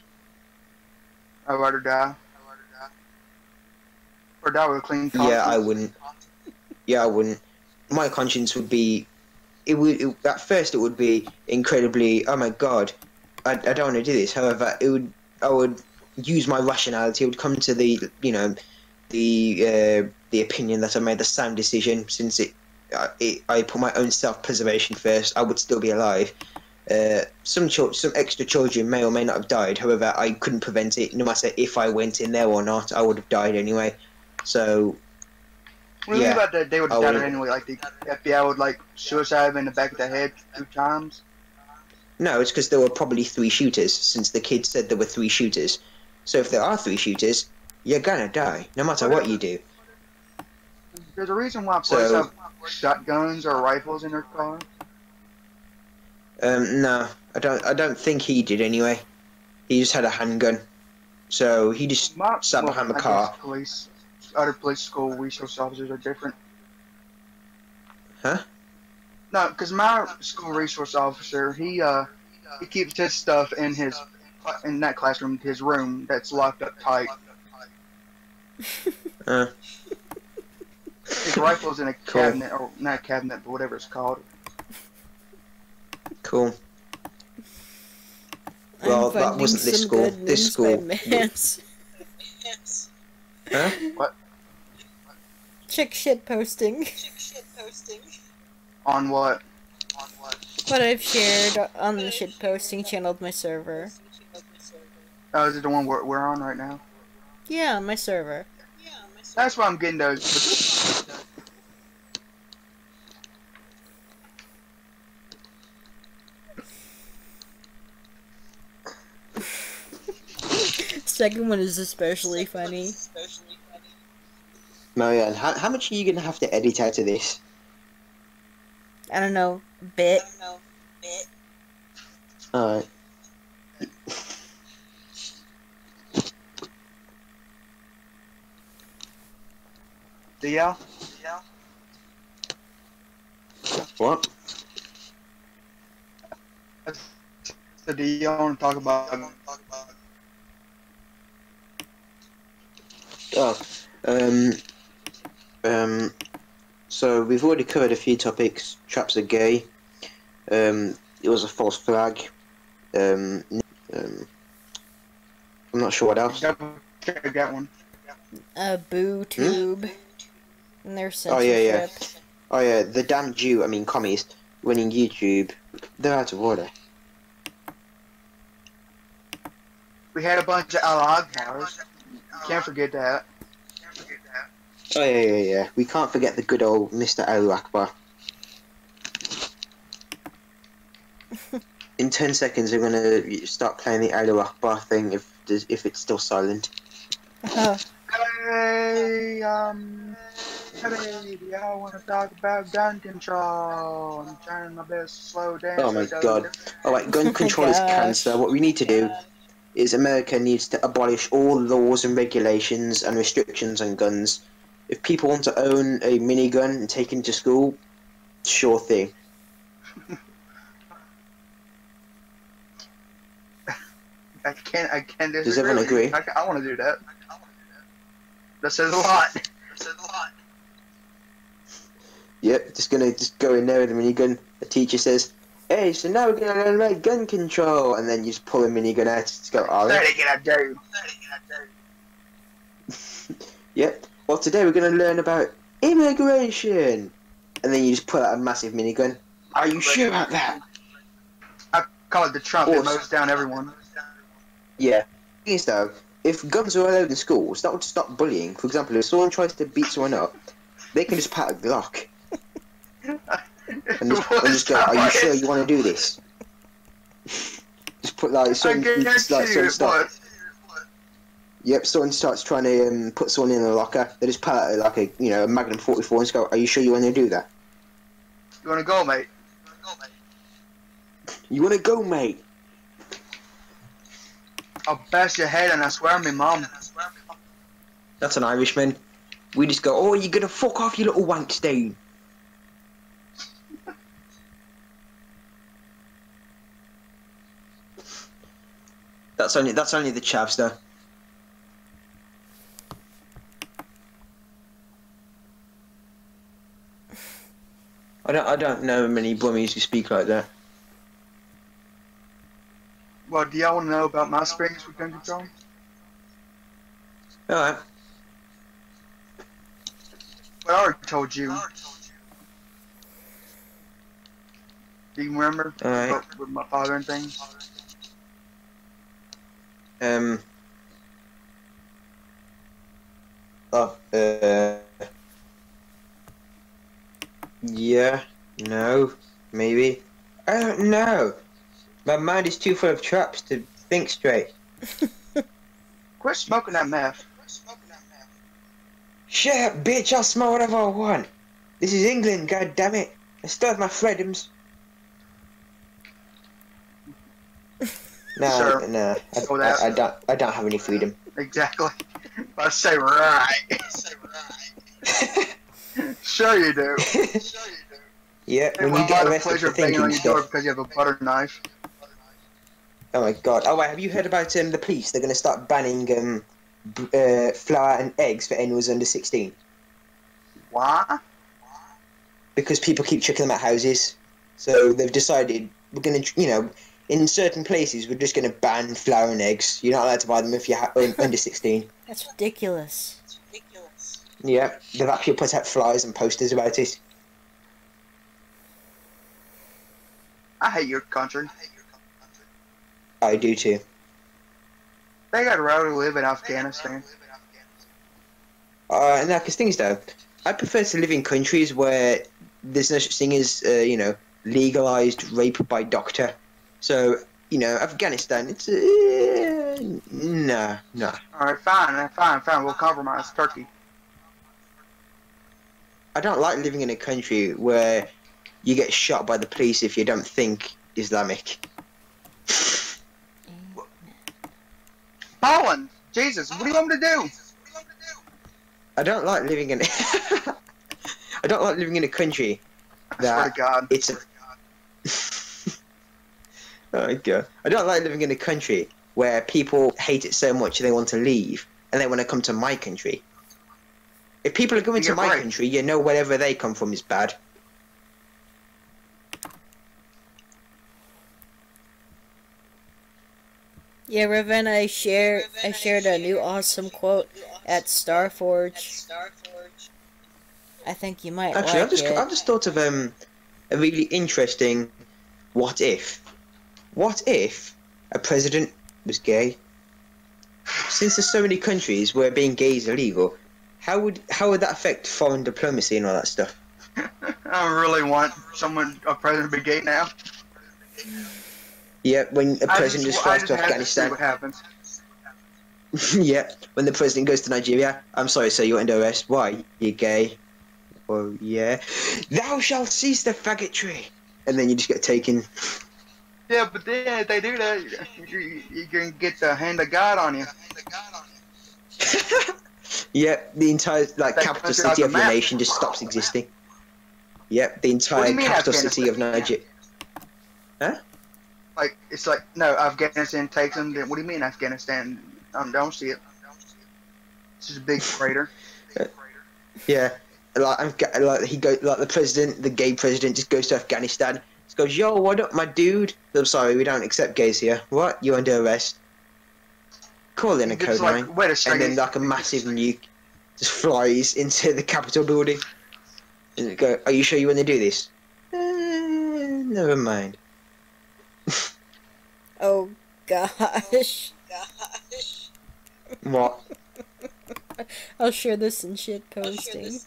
I'd rather die. Or die with a clean conscience. Yeah, I wouldn't. Yeah, I wouldn't. My conscience would be. At first, it would be incredibly. Oh my god, I don't want to do this. However, I would use my rationality. I would come to the opinion that I made the sound decision, since I put my own self-preservation first. I would still be alive. Some extra children may or may not have died. However, I couldn't prevent it. No matter if I went in there or not, I would have died anyway. So, what do you mean about that? They would have died anyway. Like the FBI would like suicide him in the back of the head 2 times. No, it's because there were probably 3 shooters, since the kid said there were 3 shooters. So if there are 3 shooters, you're gonna die, no matter what you do. There's a reason why police have shotguns or rifles in their car. No, I don't think he did anyway. He just had a handgun. So he just sat behind the car. Other police school resource officers are different. Huh? No, because my school resource officer, he keeps his stuff in that classroom, his room that's locked up tight. His rifle's in a cabinet, or not a cabinet, but whatever it's called. Cool. Well, that wasn't this school. This school. Huh? What? Check shit posting. On what? What I've shared on the shit posting channel of my server. Oh, is it the one we're on right now? Yeah, my server. That's why I'm getting those. Second one is especially funny. Marianne, how much are you gonna have to edit out of this? I don't know, bit. Alright. Yeah. What? So do you want to talk about? So we've already covered a few topics. Traps are gay. It was a false flag. I'm not sure what else. Check that one. BooooTube. And their censorship. Oh yeah. Oh yeah, the damn Jew, I mean commies, running YouTube, they're out of order. We had a bunch of Allah Akbars. Can't forget that. Oh yeah. We can't forget the good old Mr. Allahu Akbar. In 10 seconds, we're gonna start playing the Allahu Akbar thing if it's still silent. Hey, baby, I want to talk about gun control. I'm trying my best to slow down. Oh my god. Alright, gun control is cancer. What we need to do is America needs to abolish all laws and regulations and restrictions on guns. If people want to own a minigun and take it to school, sure thing. I can't disagree. Does everyone agree? I want to do that. That says a lot. Yep, just go in there with a minigun. The teacher says, "Hey, so now we're gonna learn about gun control," and then you just pull a minigun out. Just go, "Oh, yep. Well, today we're gonna learn about immigration," and then you just pull out a massive minigun. Are you sure about that? I call it the Trump that mows down everyone. Yeah. Thing is though, if guns are allowed in schools, that would stop bullying. For example, if someone tries to beat someone up, they can just pat a Glock. And just go, "Are you sure you want to do this?" Just put like someone starts. Yep, someone starts trying to put someone in a locker. They just pat like a Magnum 44 and just go, "Are you sure you want to do that?" You want to go, mate? You want to go, mate? I'll bash your head and I swear on my mom. That's an Irishman. We just go, "Oh, you're gonna fuck off, you little wankstein." That's only the chavs though. I don't know many Brummies who speak like that. Well, do y'all want to know about my experience with gun control? Alright. But I already told you. Do you remember? Alright. With my father and things? Yeah, no, maybe. I don't know. My mind is too full of traps to think straight. Quit smoking that meth. Shut up, bitch! I'll smoke whatever I want. This is England, god damn it! I still have my freedoms. No, Sure. no, So that- I don't have any freedom. Exactly. I say right. Sure you do. Yeah, Hey, when you well, get I arrested pleasure for banging on thinking your door stuff. because you have a butter knife. Oh my god! Oh wait, have you heard about the police? They're gonna start banning flour and eggs for anyone who's under 16 Why? because people keep chucking them at houses. So they've decided we're gonna, in certain places we're just gonna ban flour and eggs. You're not allowed to buy them if you're under 16. That's ridiculous. Yeah, they've actually put out flyers and posters about it. I hate your country. I do too. They got rather live in Afghanistan. No, because things though, I prefer to live in countries where there's no such thing as, legalized rape by doctor. So, Afghanistan, it's, no. Alright, fine. We'll compromise. Turkey. I don't like living in a country where you get shot by the police if you don't think Islamic. Poland! Jesus, what do you want me to do? I don't like living in I don't like living in a country I swear to God. it's a oh my god. I don't like living in a country where people hate it so much they want to leave and they want to come to my country. If people are going to You're my right. country, you know wherever they come from is bad. Yeah, Raven, I shared a new awesome quote at Starforge. I think you might Actually, like it. I've just thought of a really interesting what if. What if a president was gay? Since there's so many countries where being gay is illegal, how would that affect foreign diplomacy and all that stuff? I really want a president to be gay now. Yeah, when a president just flies to have to see Afghanistan. what happens. Yeah, when the president goes to Nigeria, I'm sorry, sir, you're under arrest. Why? You're gay. Oh, yeah. Thou shalt cease the faggotry. And then you just get taken. Yeah, but then if they do that, you're going to get the hand of God on you. Yeah, the entire That capital country city off the of your map. nation just stops existing. Yep, the What do entire you mean capital city of Afghanistan? Nigeria. Like, it's like, no, Afghanistan takes them. Then what do you mean Afghanistan? Don't see it. It's just a big crater. Yeah, the president, the gay president, just goes to Afghanistan. Just goes, yo, what up, my dude? I'm sorry, we don't accept gays here. What? You're under arrest. Call in a It's code like, 9, wait a and second. then a massive nuke just flies into the Capitol building. And they go, are you sure you want to do this? Never mind. Oh gosh. What? I'll share this in shit posting.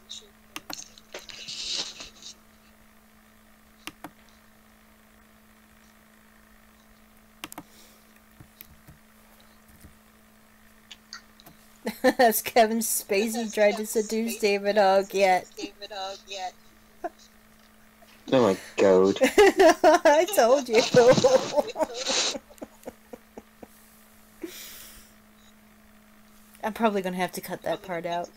Has Kevin Spacey tried to seduce David Hogg yet? Oh my god. I told you. I'm probably gonna have to cut that part out.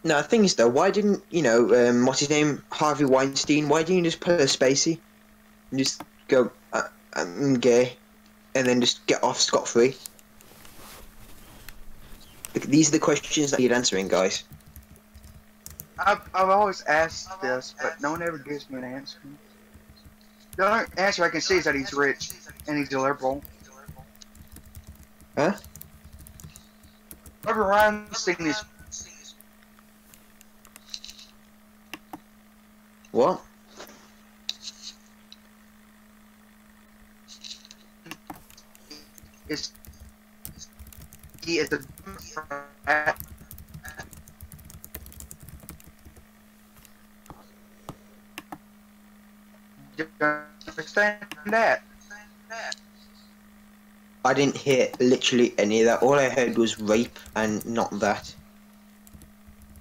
No, the thing is though, why didn't, what's his name, Harvey Weinstein, why didn't you just put a Spacey? And just go, I'm gay, and then just get off scot-free? These are the questions that you're answering, guys. I've always asked this, but no one ever gives me an answer. The only answer I can see is that he's rich and he's a liberal. Huh? Harvey Weinstein is What? he is a Do you understand that? I didn't hear literally any of that. All I heard was rape and not that.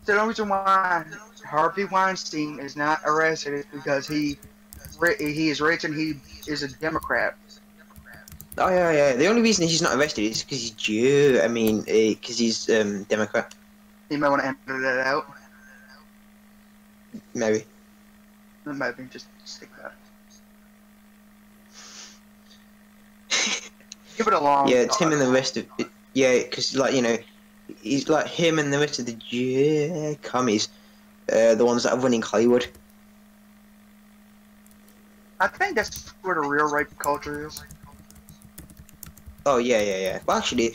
The only reason why Harvey Weinstein is not arrested is because he is rich and he is a Democrat. Oh yeah. The only reason he's not arrested is because he's Jew. I mean, because he's Democrat. You might want to enter that out. Maybe. Maybe just stick that. Give it a long. Yeah, it's him and the rest of it. Yeah, because like he's like him and the rest of the Jew commies, the ones that are running Hollywood. I think that's where the real rape culture is. Oh yeah. Well, actually,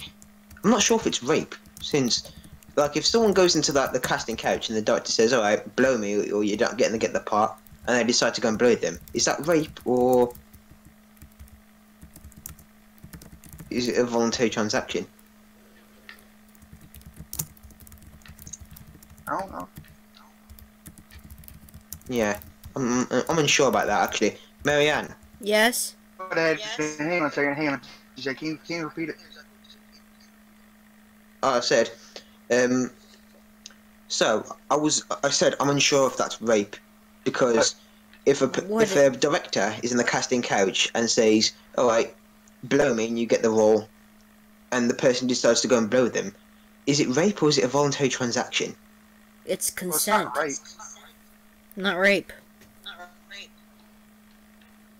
I'm not sure if it's rape, since like if someone goes into the casting couch and the doctor says, "All right, blow me," or you're not getting to get the part, and they decide to go and blow them, is that rape or is it a voluntary transaction? I don't know. Yeah, I'm unsure about that actually. Marianne. Yes. But hang on a second. Hang on. Can you repeat it? I said, so I said I'm unsure if that's rape, because if a director is in the casting couch and says, "All right, blow me," and you get the role, and the person decides to go and blow them, is it rape or is it a voluntary transaction? It's consent. Well, it's not rape.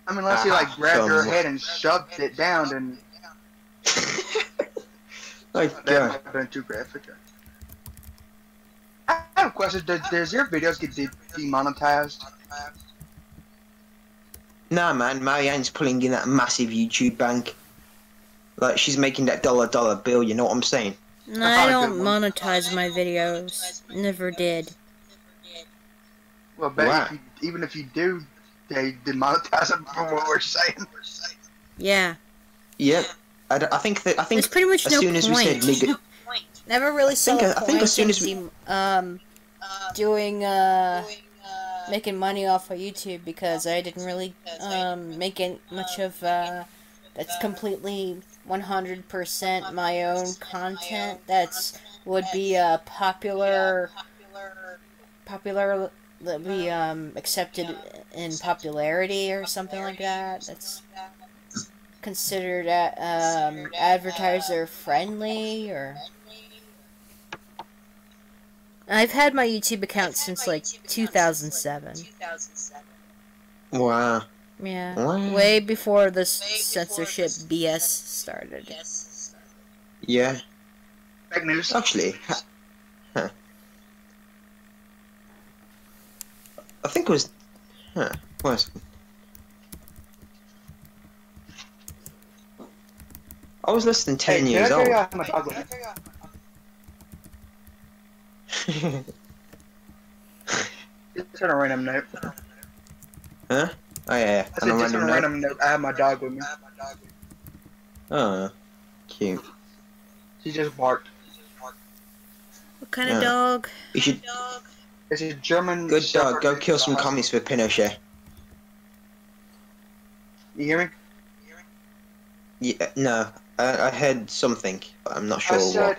I mean, unless he like grabbed her head and shoved it down, then My that God. might have been too graphic. I have a question. Does your videos get demonetized? Nah, man, Marianne's pulling in that massive YouTube bank. Like, she's making that dollar bill, you know what I'm saying? No, I don't monetize my videos. Never did. Well, Wow. even if you do, they demonetize them from what we're saying. Yeah. Yep. I think There's pretty much as no soon as we said point. legal, Never really saw a I think as soon point as we, in making money off of YouTube, because I didn't really make much of that's completely 100% my own content. That's would be popular that be accepted in popularity or something like that. That's considered advertiser friendly, or I've had my YouTube account since like 2007. wow. Yeah, Wow. way before this censorship BS started. Yeah. Fake news. Actually, huh. I think it was, was. I was less than 10 years old. Just on a random note. Huh? Oh yeah. I said just on a random note. I have my dog with me. Oh, cute. She just barked. What kind of dog? You should. It's a German Good dog. Shepherd. Go kill some commies for Pinochet. You hear me? Yeah. No. I heard something, but I'm not sure what.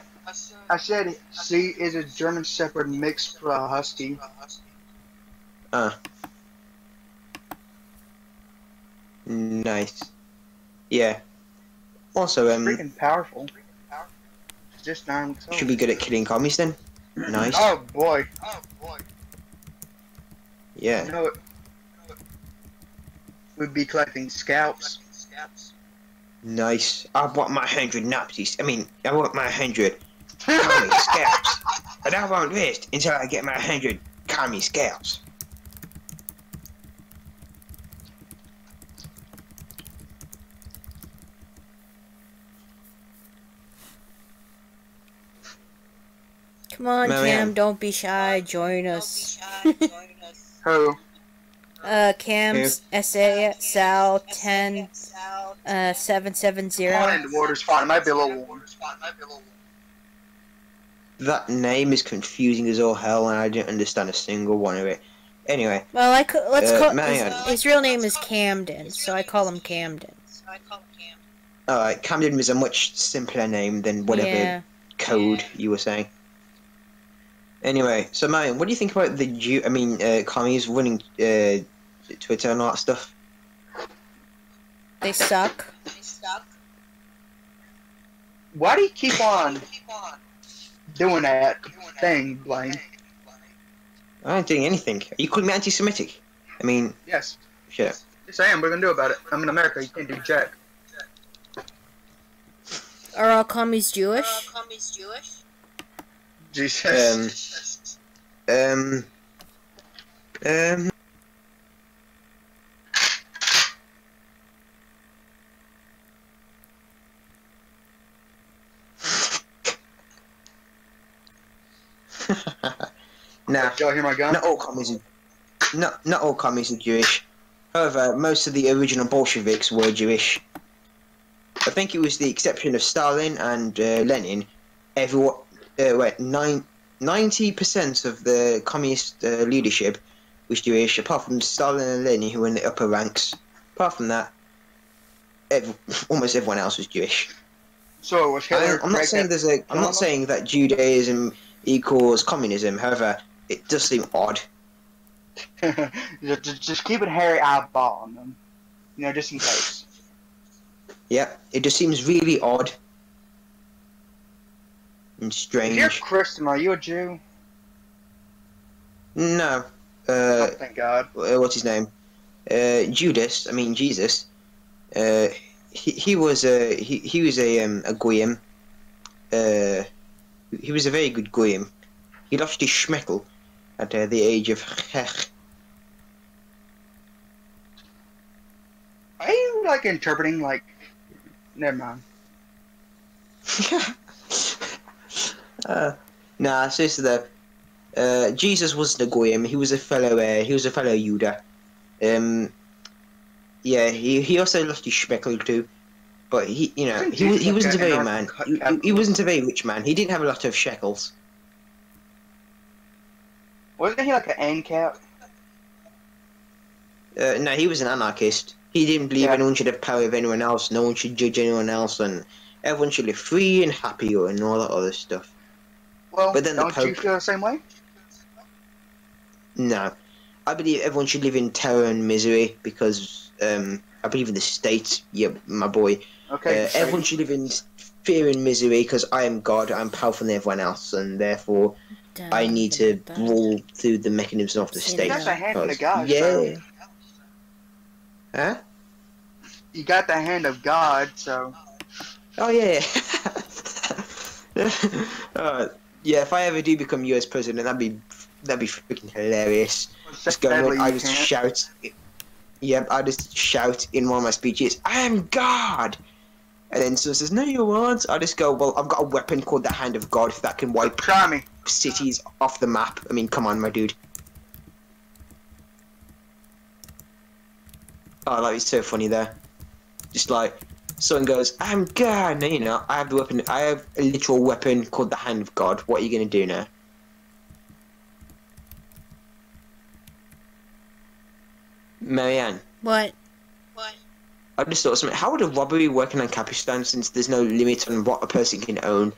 I said she is a German Shepherd mixed with a Husky. Nice. Yeah. Also, Freaking powerful. She's just 9 weeks old. should be good at killing commies then. Nice. Oh boy. Yeah. You know what? We'd be collecting scalps. Nice. I want my 100 Nazis. I want my 100 commie scalps. And I won't rest until I get my 100 commie scalps. Come on, Marianne. Cam, don't be shy. Join us. Who? Cam's SA Sal 10 770. The water's fine. It might be a little warm. That name is confusing as all hell, and I didn't understand a single one of it. Anyway, Well, let's call Marianne. his real name is Camden, so I call him Camden. Alright, Camden was a much simpler name than whatever Yeah. code you were saying. Anyway, so Marion, what do you think about the commies running Twitter and all that stuff? They suck. Why do you keep on doing that thing, Blaine? I'm not doing anything. Are you calling me anti-Semitic? I mean, Yes. shut up. Just saying, what are we gonna do about it? I'm in America, you can't do jack. Are all commies Jewish? Jesus. Nah, Did y'all hear my gun? not all commies are Jewish. However, most of the original Bolsheviks were Jewish. I think it was the exception of Stalin and Lenin. 90% of the communist leadership was Jewish, apart from Stalin and Lenin, who were in the upper ranks. Apart from that, almost everyone else was Jewish. So was Hitler? I'm not saying that Judaism equals communism. However, it does seem odd. just keep a hairy eyeball on them, just in case. Yep, it just seems really odd and If strange. you're a Christian, are you a Jew? No. Oh, thank God. What's his name? Judas. I mean Jesus. He was a goyim. He was a very good goyim. He lost his schmeckel at the age of Hech. Are you interpreting Never mind. Nah, seriously though. Jesus wasn't a goyim. He was a fellow. Judah. Yeah, he also lost his schmeckel too. But he wasn't a very man. He wasn't a very rich man. He didn't have a lot of shekels. Wasn't he like an ANCAP? No, he was an anarchist. He didn't believe anyone should have power of anyone else. No one should judge anyone else, and everyone should live free and happy and all that other stuff. Well, but then don't you feel the same way? No, I believe everyone should live in terror and misery because I believe in the state. Yeah, my boy. Okay. Everyone should live in fear and misery because I am God. I'm powerful than everyone else, and therefore I need to rule through the mechanism of the state. You got the hand of God. Yeah. So. Huh? You got the hand of God, so. Oh yeah. Yeah, if I ever do become US president, that'd be freaking hilarious. Just go, I just shout. Yep, I just shout in one of my speeches, "I am God," and then someone says, "No, you aren't." I just go, "Well, I've got a weapon called the Hand of God that can wipe cities off the map." I mean, come on, my dude. Oh, like it's so funny there. Just like someone goes, "I'm God." No, I have the weapon. I have a literal weapon called the Hand of God. What are you gonna do now? Marianne. What? I just thought of something. How would a robbery work in Ancapistani since there's no limit on what a person can own?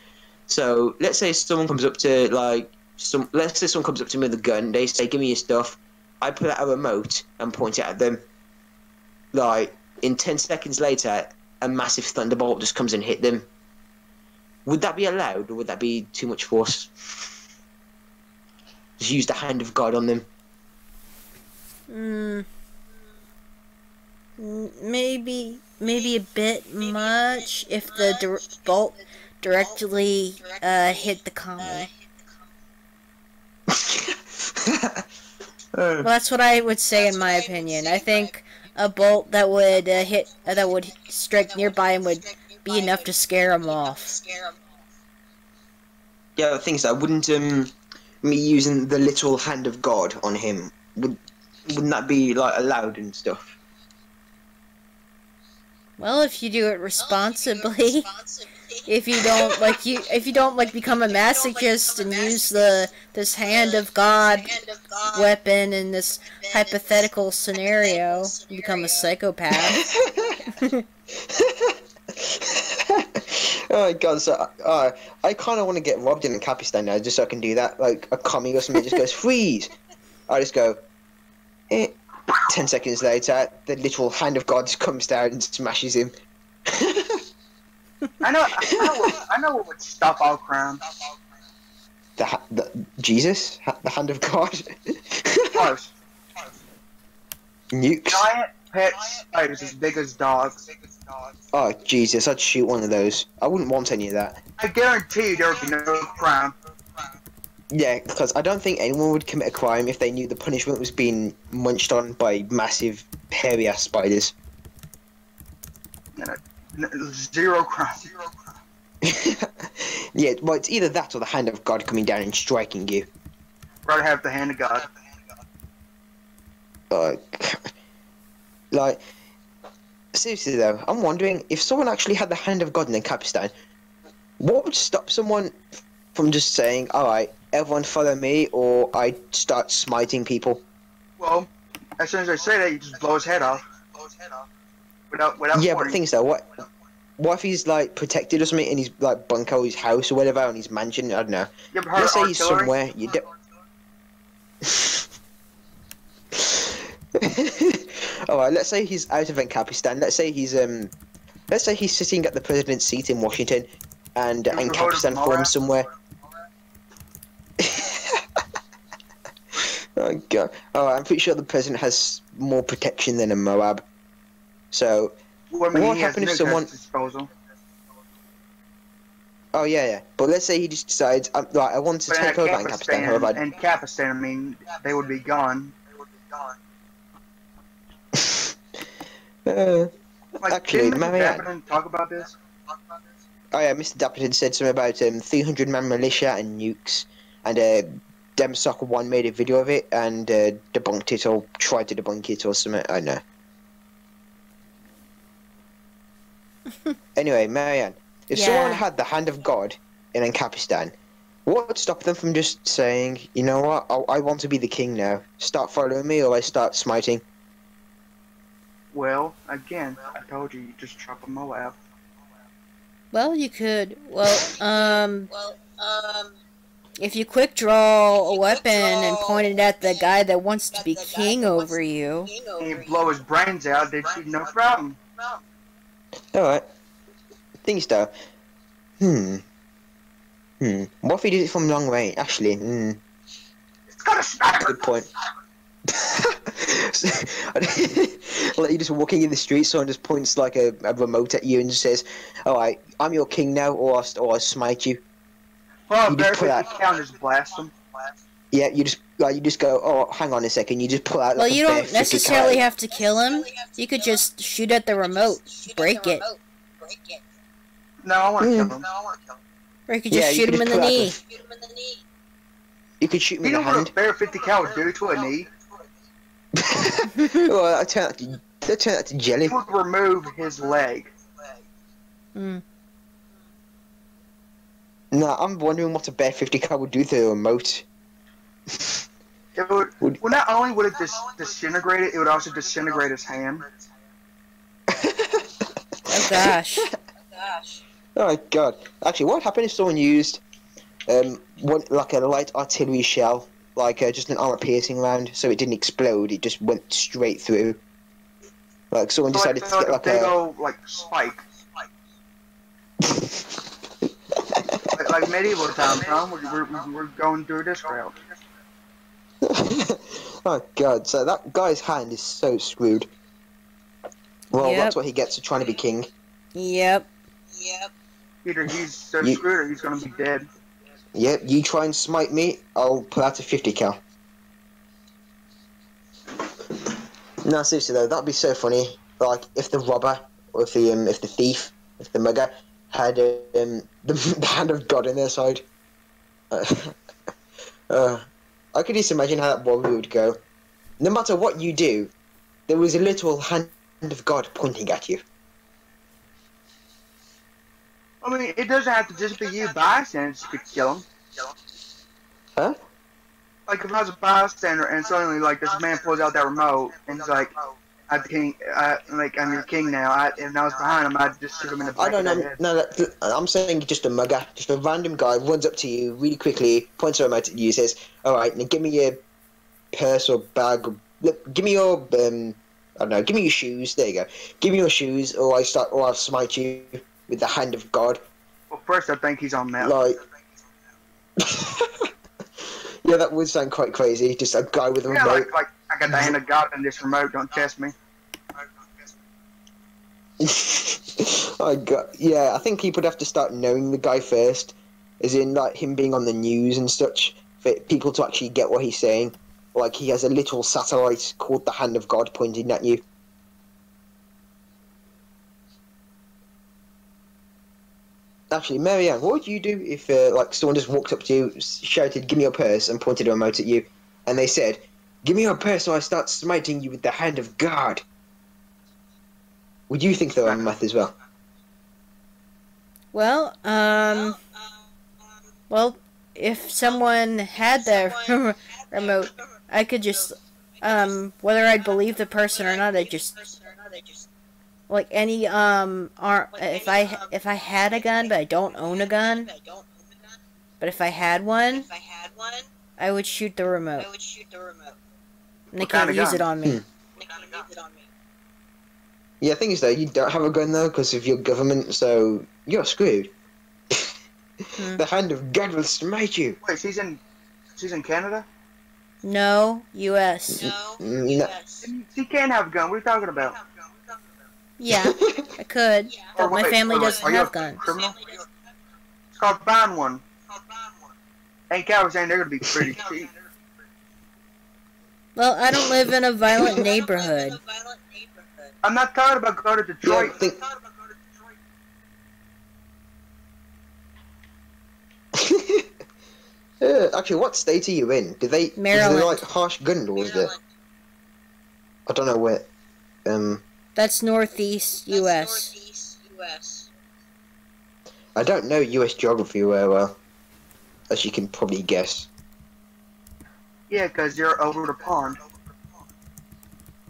So let's say someone comes up to let's say someone comes up to me with a gun. They say, "Give me your stuff." I pull out a remote and point it at them. Like in 10 seconds later, a massive thunderbolt just comes and hit them. Would that be allowed, or would that be too much force? Just use the Hand of God on them. Maybe a bit much if the bolt directly hit the commie. Well, that's what I would say in my opinion. I think a bolt that would strike nearby and would be enough to scare him off. Yeah, the thing is, I wouldn't me using the literal Hand of God on him wouldn't that be allowed and stuff? Well, if you do it responsibly, if you don't become a masochist and use this Hand of God weapon in this hypothetical scenario, you become a psychopath. Oh god, so I kind of want to get robbed in Ancapistani now, just so I can do that. Like a commie or something just goes freeze. I just go. 10 seconds later, the literal hand of God comes down and smashes him. I know what would stop all crime. Jesus, the hand of God. Close. Nukes. Giant pet spiders as big as dogs. Oh Jesus, I'd shoot one of those. I wouldn't want any of that. I guarantee you there would be no crime. Yeah, because I don't think anyone would commit a crime if they knew the punishment was being munched on by massive, hairy-ass spiders. Zero crime. Yeah, well, it's either that or the hand of God coming down and striking you. Rather have the hand of God. Like, seriously though, I'm wondering if someone actually had the hand of God in Ancapistani, what would stop someone from just saying, "Alright, everyone follow me," or I start smiting people? Well, as soon as I say that, you just blow his head off. Without Yeah, warning. but things though, what if he's like protected or something in his like bunker or his house or whatever, on his mansion? I don't know. You ever heard Let's of say he's artillery? somewhere you don't. Alright, let's say he's out of Ancapistani. Let's say he's sitting at the president's seat in Washington, and You ever heard of Ancapistani Moab? forms somewhere. Oh god! Oh, I'm pretty sure the president has more protection than a Moab. So, Well, I mean, what he has happened if nukes someone? at his disposal. Oh yeah. But let's say he just decides, right, I want to But take over Ancapistani. However, and Ancapistani, I mean, they would be gone. Like, actually, didn't Mr. Marianne. Dapperton talk about this? Oh yeah, Mr. Dapperton said something about 300-man militia and nukes, and Demsoccer1 made a video of it and debunked it or tried to debunk it or something. I don't know. Anyway, Marianne, if someone had the hand of God in Ancapistani, what would stop them from just saying, you know what, I want to be the king now. Start following me, or I start smiting. Well, again, I told you just chop a Moab. Well, you could. If you quick draw a weapon and point it at the guy that wants to be king over you. And you blow his brains out, they'd see no problem. Alright. Things though. What if he did it from long range? Actually, It's got a sniper! good point. Like you're just walking in the street, someone just points like a remote at you and just says, "Alright, I'm your king now, or I'll smite you." Well, You bear just put 50 out- counters blast them. Yeah, you just go, "Oh, hang on a second." You just pull out. Well, Like you a bare don't 50 necessarily cal. have to kill him. You could just shoot at the remote, break it. No, I want to Mm. kill him. Or you could Yeah, just you shoot could him in just the pull out knee. You could shoot me You in know the what a hand. bear 50 cal would do to a knee? Well, I turn that to jelly. It would remove his leg. Mm. No, I'm wondering what a bare 50 cal would do to the remote. It would. Well, not only would it disintegrate it, it would also disintegrate his hand. Oh gosh. Oh god! Actually, what would happen if someone used, like a light artillery shell, like just an armor-piercing round, so it didn't explode, it just went straight through. Like someone decided to get a like big a. old spike. like medieval times, huh? We're going through this route. Oh god! So that guy's hand is so screwed. Well, Yep. that's what he gets for trying to be king. Yep. Either he's so You- screwed or he's gonna be dead. Yep, you try and smite me, I'll pull out a 50 cal. No, seriously though, that'd be so funny. Like if the robber, or if the thief, if the mugger had the hand of God in their side. I could just imagine how that robbery would go. No matter what you do, there was a literal hand of God pointing at you. I mean, it doesn't have to just be you bystanders could kill him. Huh? Like if I was a bystander and suddenly like this man pulls out that remote and he's like, I'm king. Like I'm your king now. If I was behind him, I'd just shoot him in the back I of the don't know. head. No, I'm saying just a mugger, just a random guy runs up to you really quickly, points a remote at you, says, "All right, now give me your purse or bag. Look, give me your I don't know. Give me your shoes. There you go. Give me your shoes, or I'll smite you with the hand of God." Well, first I think he's on meth. Like, yeah, that would sound quite crazy. Just a guy with a Yeah, remote. like I got the hand of God in this remote. Don't test me. Yeah, I think people would have to start knowing the guy first, as in like him being on the news and such, for people to actually get what he's saying. Like he has a little satellite called the Hand of God pointing at you. Actually, Marianne, what would you do if like someone just walked up to you, shouted, "Give me your purse," and pointed a remote at you, and they said, "Give me your purse, or I start smiting you with the Hand of God"? Would you think they were on meth as well? Well, if someone had the remote, I could just, whether I'd believe the person or not, I'd just, like any, if I had a gun, but I don't own a gun, but if I had one, I would shoot the remote. And they can't use it on me. Yeah, the thing is though, you don't have a gun though because of your government, so you're screwed. The Hand of God will smite you. Wait, she's in Canada? No, U.S. No. She can't have a gun. What are you talking about? Yeah, I could, but my family doesn't have guns. Criminal? It's called buying one. Ain't cowards saying they're gonna be pretty cheap. Well, I don't live in a violent neighborhood. I'm not talking about going to Detroit. Actually, what state are you in? Maryland. Is there like harsh gun laws there? I don't know where. That's northeast U.S. I don't know U.S. geography very well, as you can probably guess. Yeah, because you're over the pond.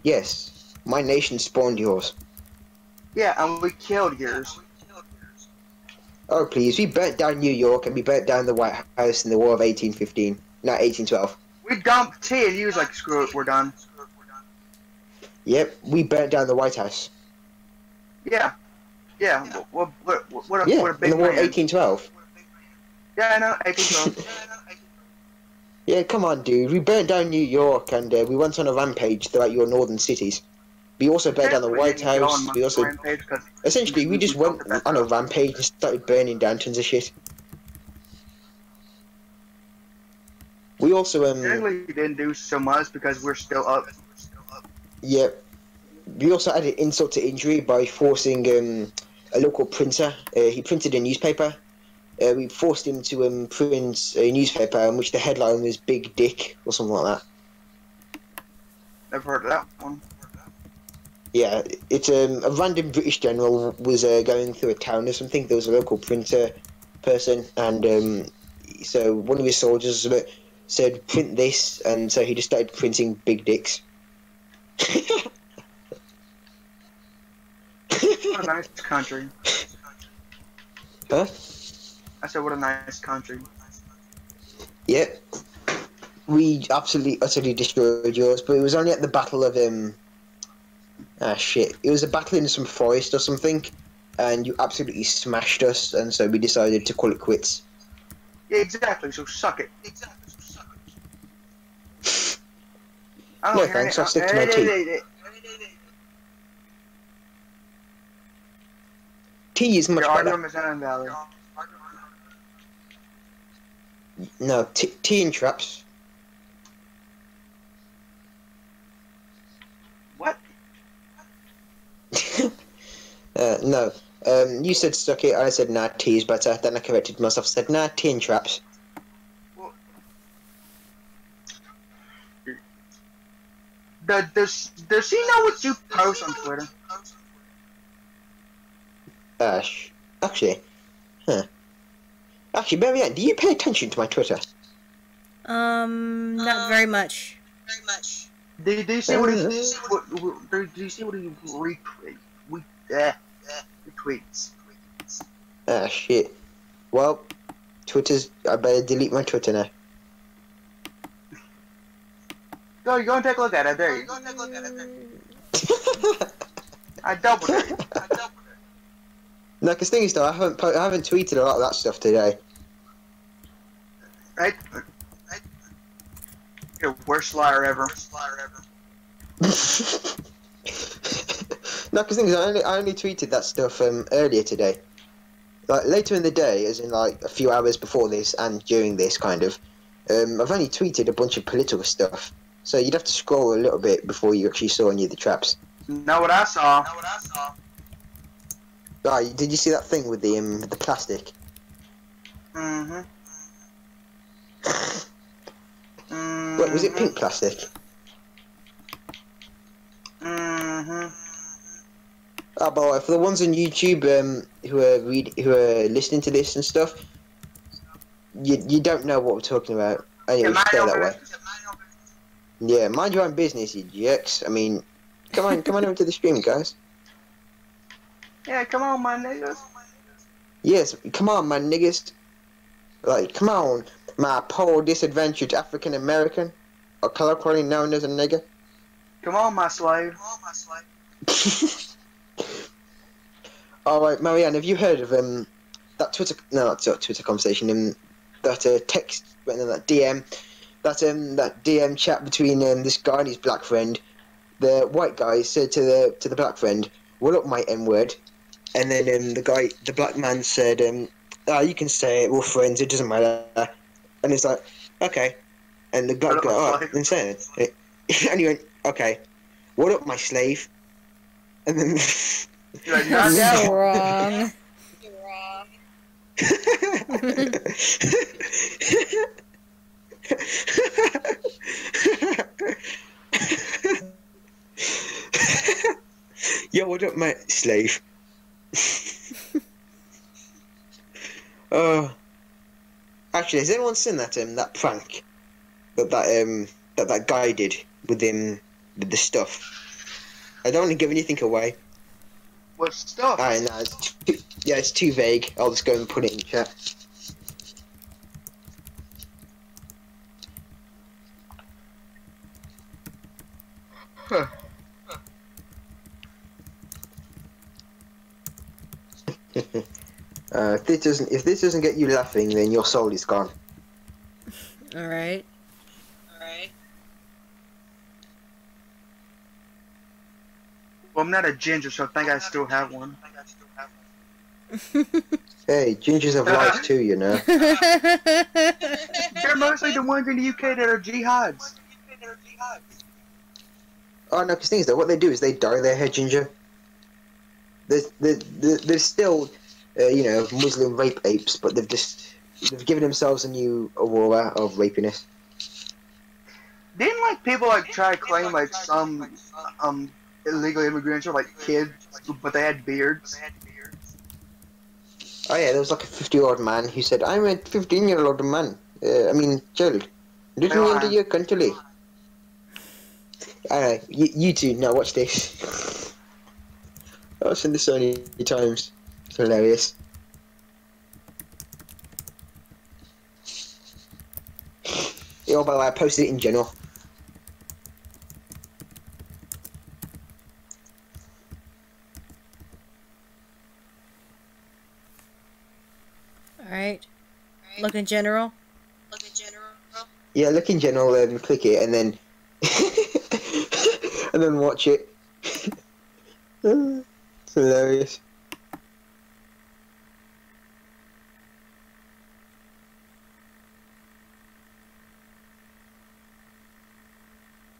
Yes, my nation spawned yours. Yeah, and we killed yours. Oh please, we burnt down New York and we burnt down the White House in the War of 1815. No, 1812. We dumped tea and you was like, screw it, we're done. Yep, we burnt down the White House. Yeah. Yeah, what a big in the War of man. 1812. Yeah, I know, 1812. Yeah, come on, dude. We burnt down New York and we went on a rampage throughout your northern cities. We also burnt down the White House. We also, essentially, we just went on a rampage and started burning down tons of shit. We also Technically, we didn't do so much because we're still up. Yeah. We also added insult to injury by forcing a local printer. He printed a newspaper. We forced him to print a newspaper in which the headline was "Big Dick" or something like that. Never heard of that one. Yeah, it's a random British general was going through a town or something. There was a local printer person, and so one of his soldiers said, "Print this," and so he just started printing big dicks. What a nice country. Huh? I said, what a nice country. Yep. We absolutely, utterly destroyed yours, but it was only at the battle of, shit. It was a battle in some forest or something, and you absolutely smashed us, and so we decided to call it quits. Yeah, exactly, so suck it. No thanks, I'll stick to my tea. Tea is much better. No, tea and traps. What? No. You said suck it, I said nah, tea is better. Then I corrected myself, said nah, tea and traps. Well, does he know what you post on Twitter? Actually, Actually, Marianne, do you pay attention to my Twitter? Not very much. Do you see what he do you see what he retweets? Ah, shit. Well, I better delete my Twitter now. Go and take a look at it. There you go. I double dare you. No, because thing is though, I haven't tweeted a lot of that stuff today. Right? You're the worst liar ever. No, because thing is, I only tweeted that stuff earlier today. Like later in the day, as in like a few hours before this and during this kind of. I've only tweeted a bunch of political stuff, so you'd have to scroll a little bit before you actually saw any of the traps. Know what I saw? Ah, did you see that thing with the plastic? Mm-hmm. Wait, was it pink plastic? Mm-hmm. Oh, but for the ones on YouTube who are listening to this and stuff, you don't know what we're talking about. Anyway, stay that way. Yeah, mind your own business, you jerks. I mean, come on over to the stream, guys. Yeah, come on, my niggas. Yes, come on, my niggas. Like, come on, my poor disadvantaged African American, or colloquially known as a nigger. Come on, my slave. Alright, Marianne, have you heard of that Twitter conversation, that text, that DM, that DM chat between this guy and his black friend? The white guy said to the black friend, "What up, my N-word?" And then the black man said, you can say it, we're friends, it doesn't matter. And it's like, okay. And the black guy, alright, then say it. And he went, okay, what up, my slave? And then... You're like, not So now. wrong. Yo, what up, my slave? Actually, has anyone seen that prank that guy did with the stuff? I don't want to give anything away. What stuff? Alright, no, it's too vague. I'll just go and put it in chat. Huh. If this doesn't get you laughing, then your soul is gone. Alright. Well, I'm not a ginger, so I think I still have one. Hey, gingers have lives too, you know. They're mostly the ones in the UK that are jihads. Oh no, because things though, what they do is they dye their hair ginger. There's still, Muslim rape apes, but they've given themselves a new aura of rapiness. Didn't people try to claim some illegal immigrants were kids, but they had beards? Oh yeah, there was a 50-year-old man who said, "I'm a 15-year-old man. Child. Didn't you enter your country?" Alright, you two, now watch this. I've seen this so many times. It's hilarious. By the way, I posted it in general. Alright. Look in general. Yeah, look in general and click it and then and then watch it. It's hilarious.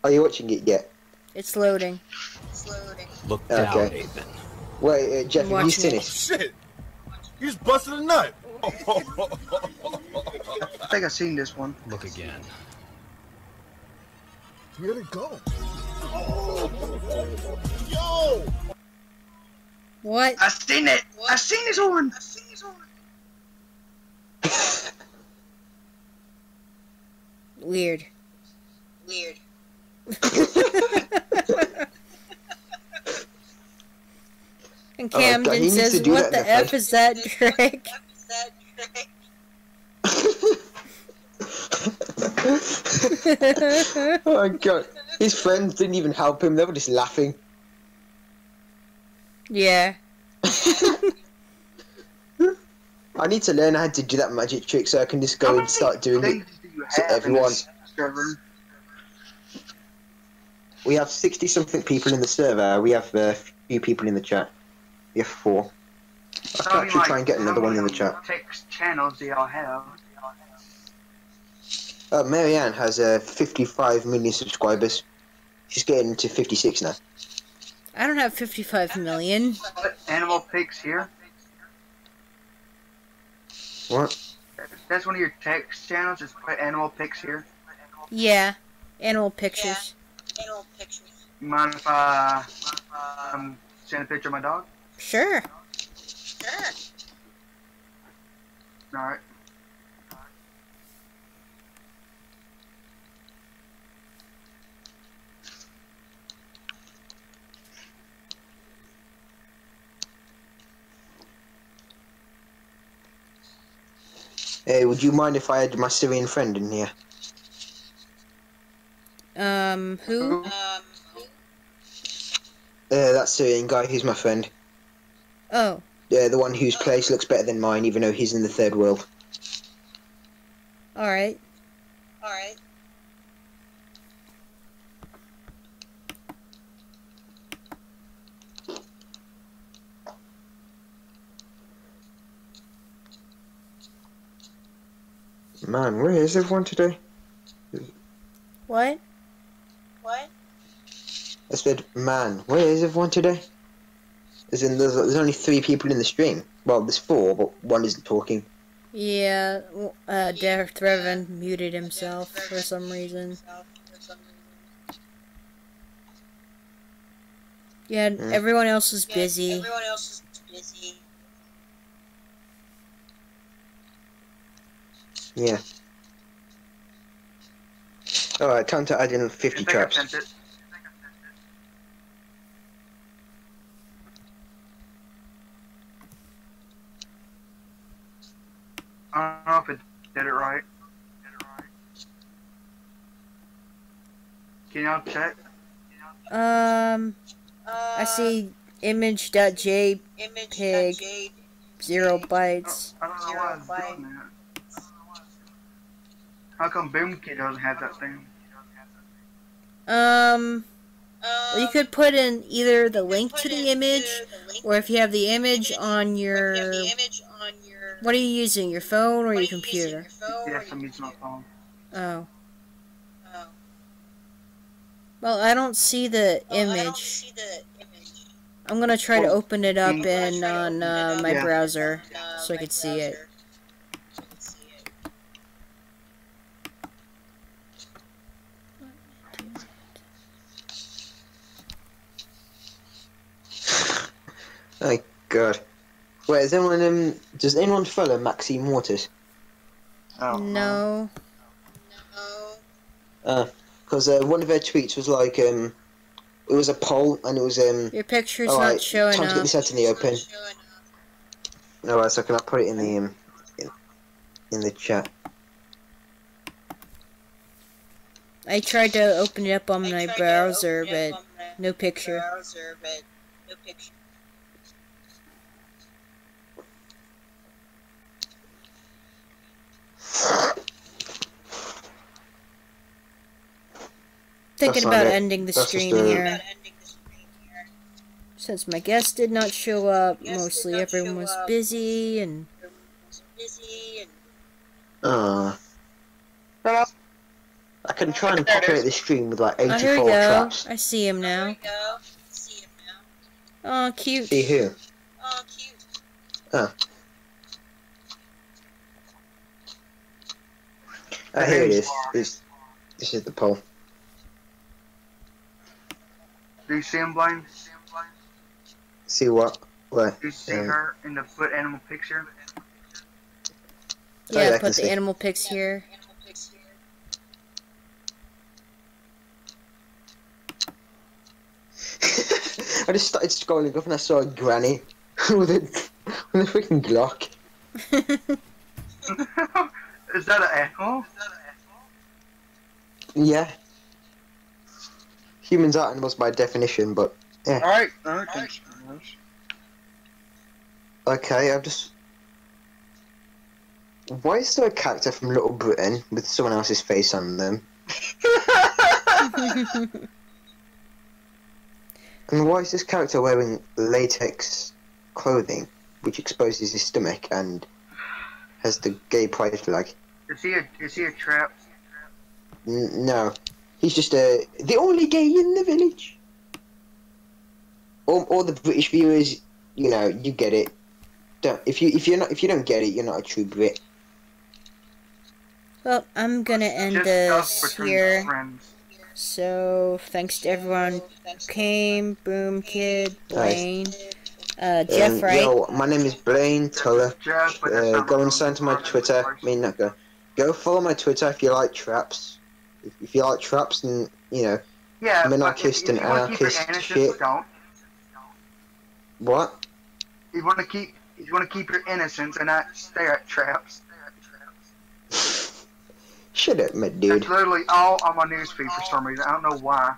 Are you watching it yet? It's loading. Look down, Okay. Nathan. Wait, Jeff, have you seen it? Shit! You just busted a nut! I think I've seen this one. Look again. Where'd it go? Yo! What? I've seen it! I've seen this one! Weird. And Oh, God, Camden he needs says, to do "What that in the F the is that trick?" Oh my god. His friends didn't even help him, they were just laughing. Yeah. I need to learn how to do that magic trick so I can just How go many and start doing it things do you to have in everyone. this server? We have 60-something people in the server, we have a few people in the chat. We have 4. I can actually try and get another one in the chat. Text channels do y'all have? Marianne has 55 million subscribers. She's getting to 56 now. I don't have 55 million. Put animal pics here. What? That's one of your text channels. Just put animal pics here. Yeah. Animal pictures. You mind if I send a picture of my dog? Sure. Alright. Hey, would you mind if I had my Syrian friend in here? Who? That Syrian guy, he's my friend. Oh. Yeah, the one whose place looks better than mine, even though he's in the third world. Alright. Man, where is everyone today? What? I said, man, where is everyone today? As in, there's only 3 people in the stream. Well, there's 4, but one isn't talking. Yeah, Derek Threven muted himself for some reason. Yeah, everyone else is busy. Yeah. Alright, time to add in 50 traps. I don't know if it did it right. Can y'all check? I see image.jpg 0 bytes. I don't know why it's doing that. How come BooooooTuuuuuuube doesn't have that thing? Well, you could put in either the link to the image, or if you have the image on your... What are you using, your phone or your computer? Yes, I'm using my phone. Oh. Well, I don't see the image. I'm gonna try to open it up on my browser so I can see it. Oh god. Wait, is anyone does anyone follow Maxime Waters? Oh, No. Because one of her tweets was like, it was a poll, and it was, Your picture's alright, not showing time to get up. this out in the open. Alright, so can I put it in the, in the chat? I tried to open it up on my browser, but no picture. Thinking about ending the stream here. Since my guest did not show up, mostly everyone was busy and... I can try and populate the stream with like 84 Oh, here we go. traps. I see him now. Oh, cute. See who? Oh. Oh, here it is. This is the poll. Do you see him, Blaine? See what? Where? Do you see her in the foot animal picture? Yeah, I can put see. the animal pics here. I just started scrolling up and I saw a granny with a freaking Glock. Is that an animal? Yeah. Humans are animals by definition, but yeah. Alright, thanks. Okay, I've just. Why is there a character from Little Britain with someone else's face on them? And why is this character wearing latex clothing, which exposes his stomach and has the gay pride flag? Is he a trap? No, he's just the only gay in the village. All the British viewers, you know, you get it. If you don't get it, you're not a true Brit. Well, I'm gonna end Just this stuff between here. friends. So, thanks to everyone who came. Boom, Kid, Blaine, Jeff, right? Yo, my name is Blaine Tuller. Jeff, but that's not Go my and sign to my phone. Twitter. I mean, not go. Go follow my Twitter if you like traps. If you like traps, then you know. Yeah, I'm but anarchist if you and wanna keep your anarchist innocence, shit. don't. What? You want to keep your innocence and not stare at traps. Shut up, my dude. That's literally all on my newsfeed for some reason. I don't know why.